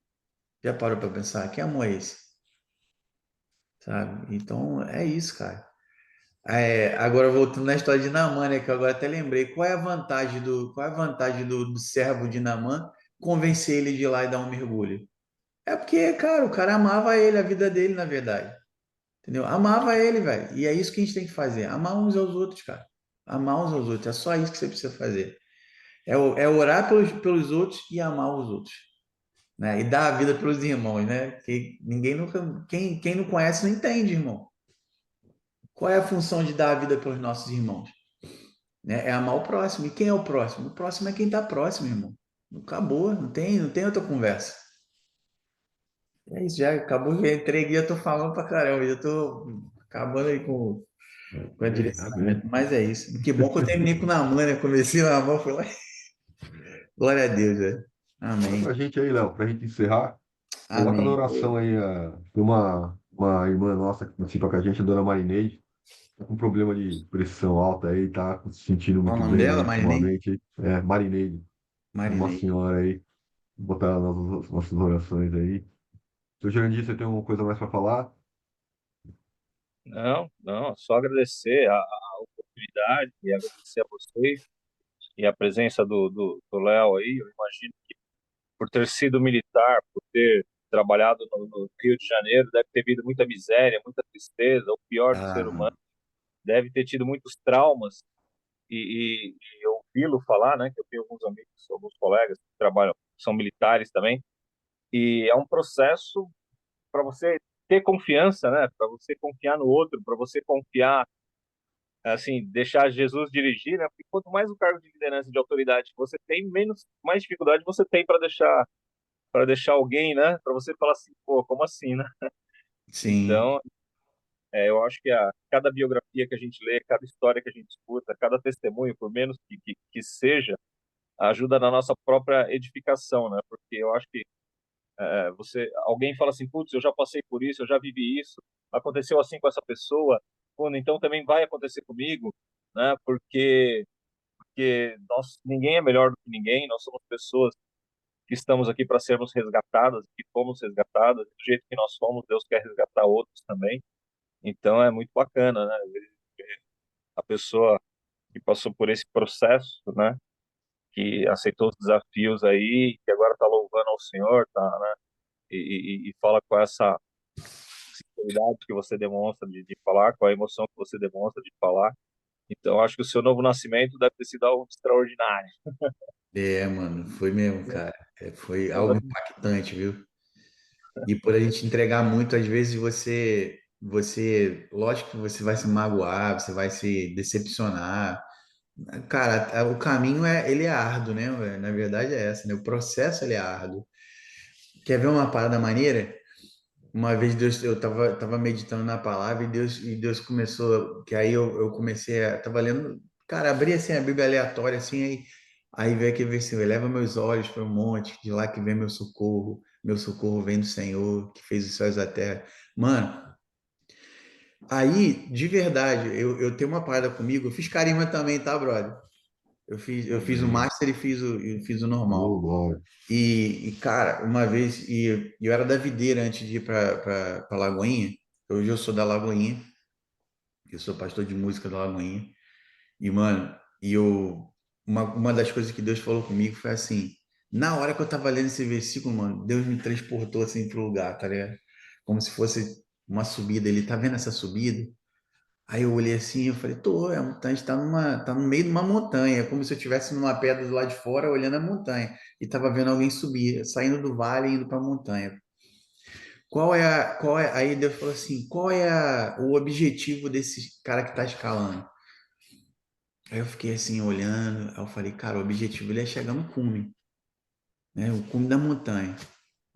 Já parou para pensar? Que amor é esse? Sabe? Então, é isso, cara. Agora voltando na história de Naamã, né, que eu agora até lembrei, qual é a vantagem do servo de Naamã convencer ele de ir lá e dar um mergulho? É porque, cara, o cara amava ele, a vida dele, na verdade. Entendeu? Amava ele, velho. E é isso que a gente tem que fazer, amar uns aos outros, cara. Amar uns aos outros, é só isso que você precisa fazer. É orar pelos outros e amar os outros, né? E dar a vida pelos irmãos, né? Que ninguém nunca, quem não conhece não entende, irmão. Qual é a função de dar a vida pelos nossos irmãos? Né? É amar o próximo. E quem é o próximo? O próximo é quem está próximo, irmão. Acabou, não tem outra conversa. É isso, já acabou. Eu entrei aqui, eu tô falando pra caramba, já tô acabando aí com a
Amém, amém.
direcionamento, mas é isso. Que bom que eu terminei com o Naamã, né? Comecei na mão, foi lá. Glória a Deus, velho.
Ora
Amém.
pra gente aí, Léo, pra gente encerrar, coloca na
Amém.
oração aí, tem uma irmã nossa que participa com a gente, a dona Marineide, tá com problema de pressão alta aí, tá se sentindo
Qual o
muito
nome
bem aí
dela, Marinei?
ultimamente. É, Marineide, uma
Marinei.
senhora aí, botar ela nas nossas orações aí. Seu Jurandir, você tem alguma coisa mais para falar?
Não, não, só agradecer a oportunidade e agradecer a vocês e a presença do Léo aí. Eu imagino por ter sido militar, por ter trabalhado no Rio de Janeiro, deve ter visto muita miséria, muita tristeza, o pior do ser humano,
Ah,
deve ter tido muitos traumas e ouvi-lo falar, né, que eu tenho alguns amigos, alguns colegas que trabalham, são militares também, e é um processo para você ter confiança, né, para você confiar no outro, para você confiar, assim, deixar Jesus dirigir, né, porque quanto mais o cargo de liderança, de autoridade que você tem, menos, mais dificuldade você tem para deixar alguém, né, para você falar assim, pô, como assim, né?
sim,
Então, eu acho que cada biografia que a gente lê, cada história que a gente escuta, cada testemunho, por menos que seja, ajuda na nossa própria edificação, né? Porque eu acho que alguém fala assim, putz, eu já passei por isso, eu já vivi isso, aconteceu assim com essa pessoa, quando então também vai acontecer comigo, né? Porque ninguém é melhor do que ninguém, nós somos pessoas que estamos aqui para sermos resgatadas, que fomos resgatadas, do jeito que nós fomos, Deus quer resgatar outros também. Então é muito bacana, né? A pessoa que passou por esse processo, né? Que aceitou os desafios aí, que agora está louvando ao Senhor, tá, né? E fala com essa sinceridade que você demonstra de falar, com a emoção que você demonstra de falar. Então, acho que o seu novo nascimento deve ter sido algo extraordinário.
mano, foi mesmo, cara. Foi algo impactante, viu? E por a gente entregar muito, às vezes lógico que você vai se magoar, você vai se decepcionar. Cara, o caminho ele é árduo, né? Velho? Na verdade é essa, né? O processo ele é árduo. Quer ver uma parada maneira? Uma vez eu tava meditando na palavra e Deus começou, que aí eu comecei tava lendo, cara, abri assim a Bíblia aleatória assim, aí veio aquele versículo, eleva meus olhos para o monte, de lá que vem meu socorro vem do Senhor, que fez os céus e a terra. Mano, aí, de verdade, eu tenho uma parada comigo, eu fiz carisma também, tá, brother? Eu fiz o
Amém.
Master e fiz o normal.
Oh, glória.
Cara, uma vez, eu era da Videira antes de ir para Lagoinha. Hoje eu sou da Lagoinha, eu sou pastor de música da Lagoinha. E, mano, uma das coisas que Deus falou comigo foi assim: na hora que eu tava lendo esse versículo, mano, Deus me transportou assim pro lugar, tá ligado? Como se fosse uma subida. Ele tá vendo essa subida? Aí eu olhei assim, eu falei, a gente tá no meio de uma montanha, é como se eu estivesse numa pedra do lado de fora olhando a montanha e tava vendo alguém subir, saindo do vale e indo para a montanha. Aí Deus falou assim, o objetivo desse cara que tá escalando? Aí eu fiquei assim olhando, aí eu falei, cara, o objetivo ele é chegar no cume, né? O cume da montanha.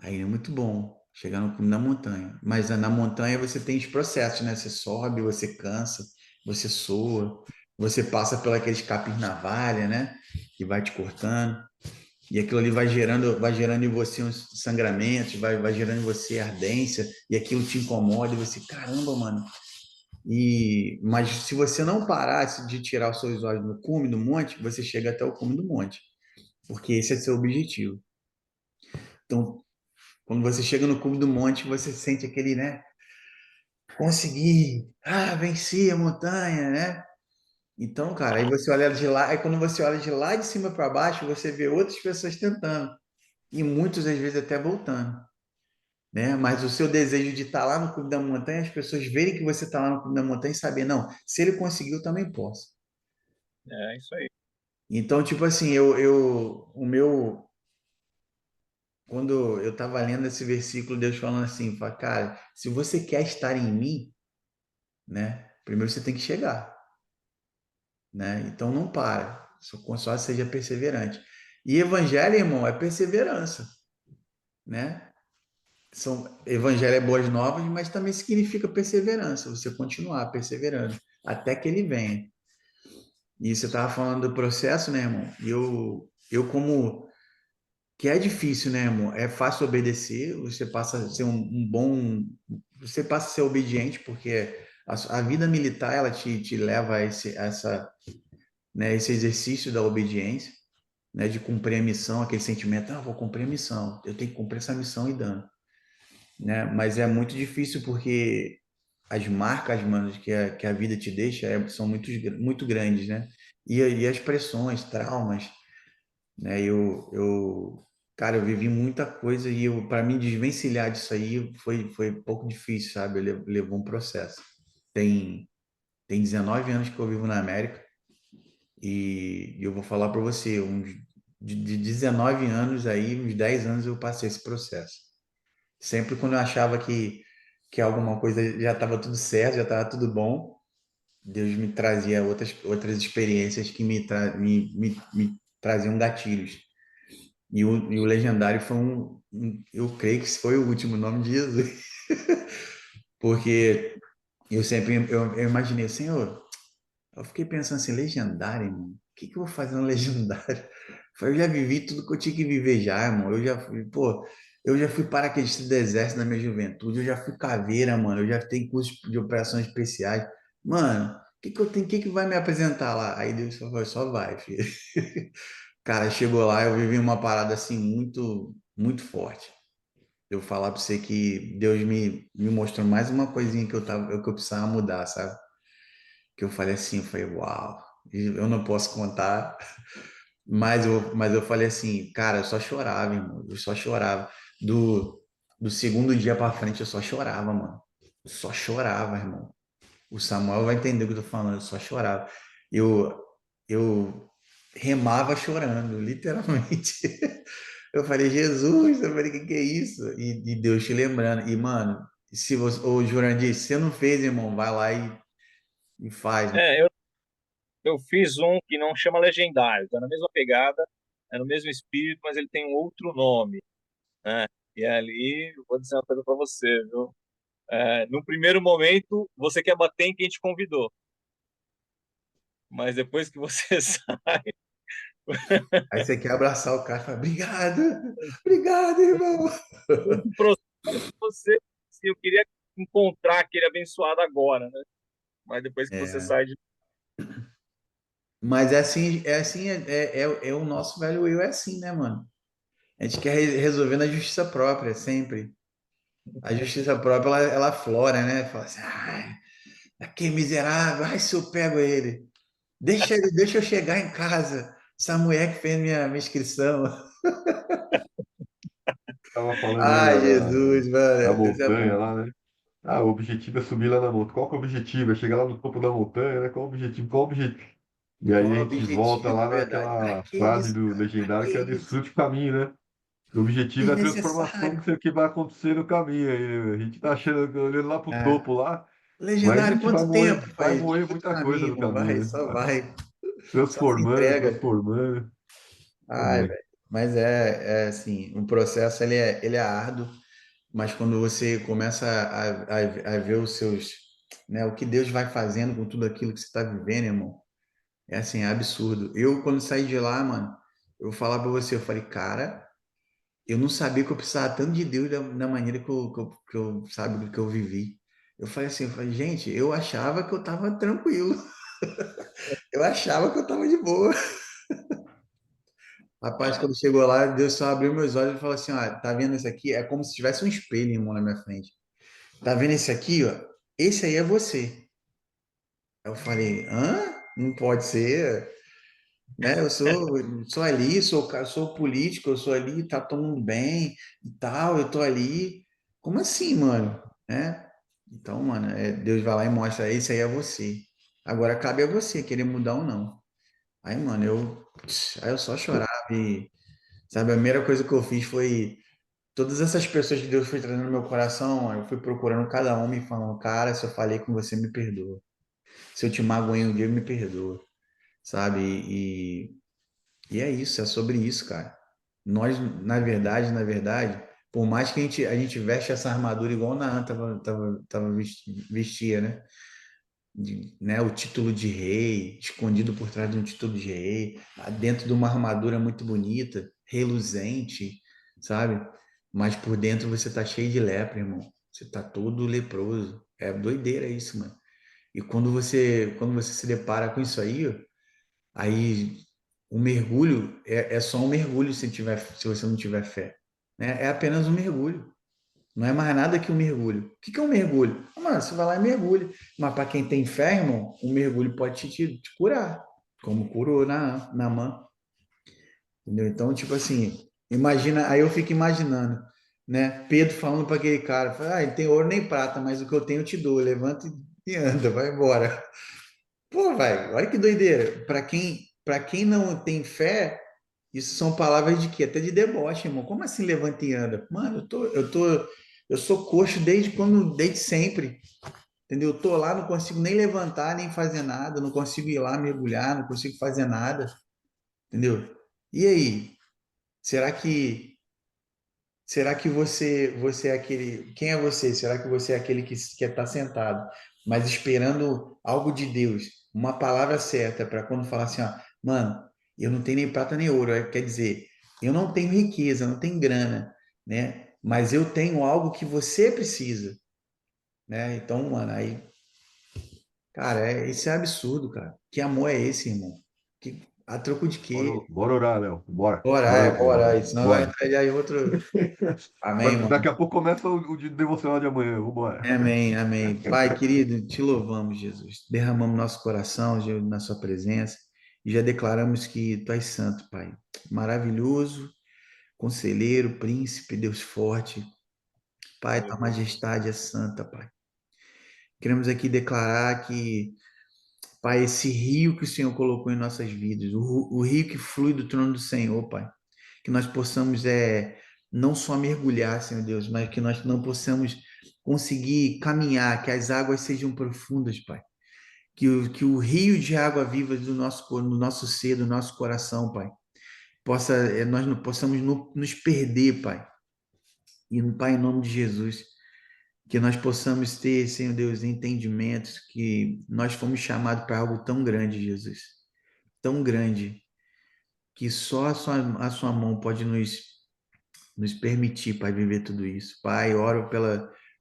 Aí é muito bom chegar no cume da montanha. Mas na montanha você tem os processos, né? Você sobe, você cansa, você soa, você passa por aqueles capim navalha, né? Que vai te cortando. E aquilo ali vai gerando em você uns sangramentos, vai gerando em você ardência, e aquilo te incomoda, e você, caramba, mano. Mas se você não parasse de tirar os seus olhos no cume do monte, você chega até o cume do monte, porque esse é seu objetivo. Então, quando você chega no cume do monte, você sente aquele, né? Consegui, venci a montanha, né? Então, cara, aí você olha de lá, aí quando você olha de lá de cima para baixo, você vê outras pessoas tentando, e muitas às vezes até voltando, né? Mas o seu desejo de estar lá no cume da montanha, as pessoas verem que você está lá no cume da montanha e saber, não, se ele conseguiu, eu também posso.
É isso aí.
Então, tipo assim, quando eu estava lendo esse versículo, Deus falando assim, fala, cara, se você quer estar em mim, né? Primeiro você tem que chegar, né? Então não para, só seja perseverante. E evangelho, irmão, é perseverança, né? Evangelho é boas novas, mas também significa perseverança, você continuar perseverando até que ele venha. E você estava falando do processo, né, irmão? E eu como que é difícil, né, irmão? É fácil obedecer, você passa a ser um bom, você passa a ser obediente, porque a vida militar ela te leva esse exercício da obediência, né, de cumprir a missão, aquele sentimento, vou cumprir a missão, eu tenho que cumprir essa missão e dando, né? Mas é muito difícil porque as marcas, mano, que a vida te deixa são muito grandes, né? E as pressões, traumas, né? Cara, eu vivi muita coisa e para mim desvencilhar disso aí foi um pouco difícil, sabe? Levou um processo. Tem, tem 19 anos que eu vivo na América e eu vou falar para você, de 19 anos aí, uns 10 anos eu passei esse processo. Sempre quando eu achava que alguma coisa já estava tudo certo, já estava tudo bom, Deus me trazia outras experiências que me traziam gatilhos. E o Legendário foi eu creio que foi o último nome de Jesus. Porque eu imaginei, Senhor, eu fiquei pensando assim, Legendário, irmão, o que que eu vou fazer no Legendário? Eu já vivi tudo que eu tinha que viver já, irmão. Eu já fui paraquedista do Exército na minha juventude, eu já fui caveira, mano, eu já tenho curso de operações especiais. Mano, o que que eu tenho, o que que vai me apresentar lá? Aí Deus falou, só vai, filho. Cara, chegou lá, eu vivi uma parada assim muito, muito forte. Eu falar para você que Deus me mostrou mais uma coisinha que eu precisava mudar, sabe? Que eu falei assim, eu falei, uau, eu não posso contar, mas eu falei assim, cara, eu só chorava, irmão, eu só chorava. Do, do segundo dia para frente, eu só chorava, mano. Eu só chorava, irmão. O Samuel vai entender o que eu tô falando, eu só chorava. Eu, eu remava chorando, literalmente. Eu falei, Jesus, eu falei, que é isso? E Deus te lembrando. E, mano, se você, ô Jurandir, se você não fez, irmão, vai lá e faz.
Eu fiz um que não chama Legendário, tá na mesma pegada, é no mesmo espírito, mas ele tem um outro nome, né? E ali, eu vou dizer uma coisa para você, viu? No primeiro momento, você quer bater em quem te convidou, mas depois que você sai,
Aí você quer abraçar o cara e fala, obrigado, obrigado, irmão.
um processo que você, assim, eu queria encontrar aquele abençoado agora, né? Mas depois que você
É,
sai de...
mas é o nosso velho eu, é assim, né, mano? A gente quer resolver na justiça própria, sempre. A justiça própria, ela aflora, né? Fala assim, ai, que miserável, ai, se eu pego ele. Deixa eu chegar em casa. Essa mulher que fez minha inscrição.
Tava falando aí
Ai, Jesus,
da
mano, Deus é
montanha
bom.
lá, né? Ah, o objetivo é subir lá na montanha. Qual que é o objetivo? É chegar lá no topo da montanha, né? Qual o objetivo? Qual o objetivo? E
Qual
aí
é
a
o
gente volta
objetivo,
lá
verdade? Pra
naquela
que
frase
isso,
do
cara? Pra
legendário
que
que é
isso?
desfrute o caminho, né? O objetivo é a transformação
Desnecessário.
que vai acontecer no caminho aí, né? A gente tá achando, olhando lá pro
É.
topo lá, mas a
Legendário,
gente
quanto tempo?
vai
Faz
morrer
desfruta o
muita coisa
caminho,
no
irmão. Vai,
caminho, né?
só vai. Só se
Transformando,
entrega.
transformando.
Ai,
É.
velho. Mas é assim, o processo ele é árduo, mas quando você começa a ver os seus, né, o que Deus vai fazendo com tudo aquilo que você está vivendo, irmão, é assim, é absurdo. Eu, quando saí de lá, mano, eu vou falar para você, eu falei, cara, eu não sabia que eu precisava tanto de Deus da maneira sabe, do que eu vivi. Eu falei assim, gente, eu achava que eu estava tranquilo, eu achava que eu estava de boa. Rapaz, quando chegou lá, Deus só abriu meus olhos e falou assim, ó, tá vendo isso aqui? É como se tivesse um espelho, irmão, na minha frente. Tá vendo esse aqui, ó? Esse aí é você. Aí eu falei, hã? Não pode ser, né? Eu sou ali, sou político, eu sou ali, tá todo mundo bem e tal, eu tô ali. Como assim, mano? Né? Então, mano, Deus vai lá e mostra, esse aí é você. Agora cabe a você querer mudar ou não. Aí, mano, aí eu só chorava e, sabe, a primeira coisa que eu fiz foi todas essas pessoas que Deus foi trazendo no meu coração, eu fui procurando cada uma e falando, cara, se eu falei com você, me perdoa. Se eu te magoei um dia, me perdoa, sabe? E é isso, é sobre isso, cara. Nós, na verdade, por mais que a gente veste essa armadura igual o Naan vestia, né? Né? O título de rei, escondido por trás de um título de rei, dentro de uma armadura muito bonita, reluzente, sabe? Mas por dentro você tá cheio de lepra, irmão. Você tá todo leproso. É doideira isso, mano. E quando você se depara com isso aí o mergulho é só um mergulho se você não tiver fé, né? É apenas um mergulho. Não é mais nada que um mergulho. O que é um mergulho? Mano, você vai lá e mergulha. Mas para quem tem fé, irmão, um mergulho pode te curar, como curou na mão. Entendeu? Então, tipo assim, Imagina, aí eu fico imaginando, né? Pedro falando para aquele cara, fala, ele tem ouro nem prata, mas o que eu tenho eu te dou. Levanta e anda, vai embora. Pô, vai, olha que doideira. Para quem não tem fé, isso são palavras de quê? Até de deboche, irmão. Como assim levanta e anda? Mano, eu sou coxo desde sempre. Entendeu? Eu tô lá, não consigo nem levantar, nem fazer nada, não consigo ir lá mergulhar, não consigo fazer nada, entendeu? E aí? Será que você é aquele, quem é você? Será que você é aquele que quer estar sentado, mas esperando algo de Deus, uma palavra certa para quando falar assim, ó, mano, eu não tenho nem prata nem ouro, quer dizer, eu não tenho riqueza, não tenho grana, né? Mas eu tenho algo que você precisa, né? Então, mano, aí, cara, isso é absurdo, cara. Que amor é esse, irmão? A troco de
Bora,
quê?
bora orar, Léo. Bora.
Bora, orar, senão vai
Bora.
entrar já em outro. Amém, irmão.
Daqui a pouco começa o dia devocional de amanhã. Vambora.
Amém, amém. Pai querido, te louvamos, Jesus. Derramamos nosso coração na sua presença e já declaramos que tu és santo, Pai. Maravilhoso, conselheiro, príncipe, Deus forte. Pai, tua majestade é santa, Pai. Queremos aqui declarar que, Pai, esse rio que o Senhor colocou em nossas vidas, o rio que flui do trono do Senhor, Pai, que nós possamos não só mergulhar, Senhor Deus, mas que nós não possamos conseguir caminhar, que as águas sejam profundas, Pai. Que o rio de água viva do nosso ser, do nosso coração, Pai, nós não possamos nos perder, Pai. E, Pai, em nome de Jesus, que nós possamos ter, Senhor Deus, entendimentos que nós fomos chamados para algo tão grande, Jesus. Tão grande, que só a sua mão pode nos permitir, Pai, viver tudo isso. Pai, oro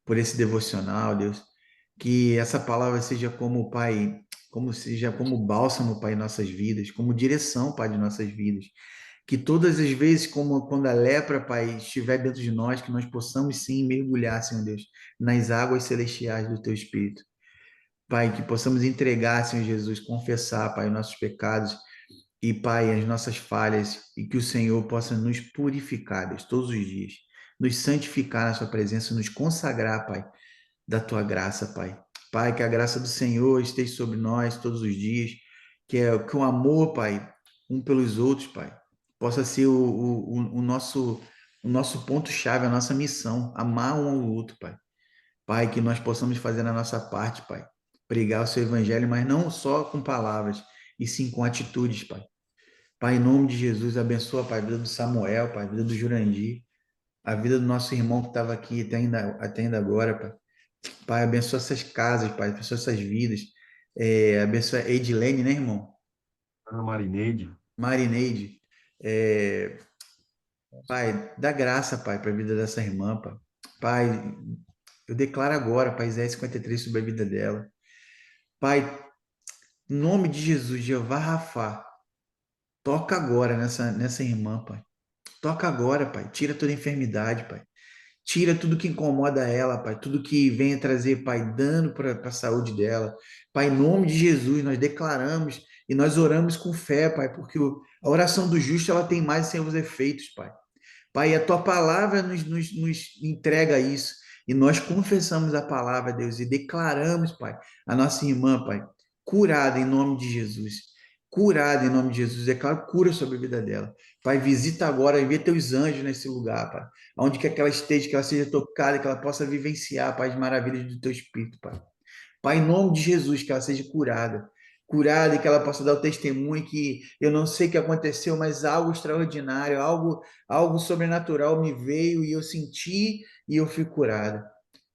por esse devocional, Deus, que essa palavra seja como, Pai, seja como bálsamo, Pai, em nossas vidas, como direção, Pai, de nossas vidas. Que todas as vezes, como quando a lepra, Pai, estiver dentro de nós, que nós possamos sim mergulhar, Senhor Deus, nas águas celestiais do Teu Espírito. Pai, que possamos entregar, Senhor Jesus, confessar, Pai, os nossos pecados e, Pai, as nossas falhas, e que o Senhor possa nos purificar, Deus, todos os dias, nos santificar na Sua presença, nos consagrar, Pai, da Tua graça, Pai. Pai, que a graça do Senhor esteja sobre nós todos os dias, que o amor, Pai, um pelos outros, Pai, possa ser o nosso ponto-chave, a nossa missão, amar um ao outro, Pai. Pai, que nós possamos fazer a nossa parte, Pai, pregar o Seu Evangelho, mas não só com palavras, e sim com atitudes, Pai. Pai, em nome de Jesus, abençoa, Pai, a vida do Samuel, Pai, a vida do Jurandir, a vida do nosso irmão que estava aqui até ainda agora, Pai. Pai, abençoa essas casas, Pai, abençoa essas vidas. Abençoa a Edilene, né, irmão?
Ana Marineide.
Marineide. Pai, dá graça, Pai, para a vida dessa irmã, Pai. Pai, eu declaro agora, Pai, Isaías 53 sobre a vida dela. Pai, em nome de Jesus, Jeová Rafá, toca agora nessa irmã, Pai. Toca agora, Pai. Tira toda enfermidade, Pai. Tira tudo que incomoda ela, Pai. Tudo que venha trazer, Pai, dano para a saúde dela. Pai, em nome de Jesus, nós declaramos e nós oramos com fé, Pai, porque a oração do justo ela tem mais sem os efeitos, Pai. Pai, a tua palavra nos entrega isso. E nós confessamos a palavra, Deus, e declaramos, Pai, a nossa irmã, Pai, curada em nome de Jesus. Curada em nome de Jesus. Declaro cura sobre a vida dela. Pai, visita agora, envia teus anjos nesse lugar, Pai. Onde quer que ela esteja, que ela seja tocada, que ela possa vivenciar, Pai, as maravilhas do teu Espírito, Pai. Pai, em nome de Jesus, que ela seja curada. Curada e que ela possa dar o testemunho que eu não sei o que aconteceu, mas algo extraordinário, algo sobrenatural me veio e eu senti e eu fui curada.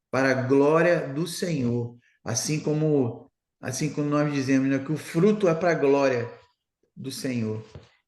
Para a glória do Senhor. Assim como nós dizemos, né, que o fruto é para a glória do Senhor.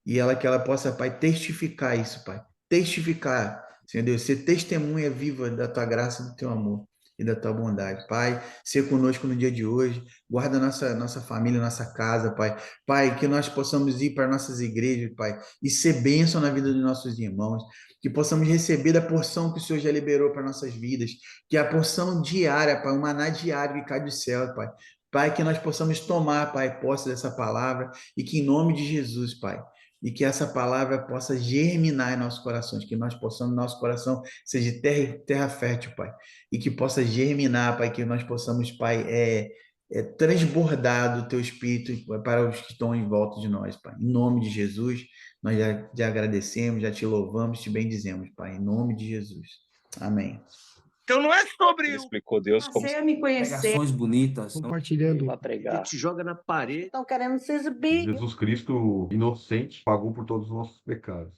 E que ela possa, Pai, testificar isso, Pai. Testificar, Senhor Deus, ser testemunha viva da tua graça, do teu amor e da tua bondade. Pai, ser conosco no dia de hoje. Guarda nossa família, nossa casa, Pai. Pai, que nós possamos ir para nossas igrejas, Pai, e ser bênção na vida dos nossos irmãos. Que possamos receber da porção que o Senhor já liberou para nossas vidas. Que é a porção diária, Pai, o maná diário que cai do céu, Pai. Pai, que nós possamos tomar, Pai, posse dessa palavra e que em nome de Jesus, Pai, e que essa palavra possa germinar em nossos corações, que nós possamos, nosso coração seja terra fértil, Pai, e que possa germinar, Pai, que nós possamos, Pai, transbordar do Teu Espírito para os que estão em volta de nós, Pai. Em nome de Jesus, nós já te agradecemos, já te louvamos, te bendizemos, Pai, em nome de Jesus. Amém.
Então não é sobre
Ele explicou Deus como
Você me conhecer.
Pregações bonitas.
Compartilhando.
para
Ele
pregar.
te joga na parede.
Estão querendo se exibir.
Jesus Cristo, inocente, pagou por todos os nossos pecados.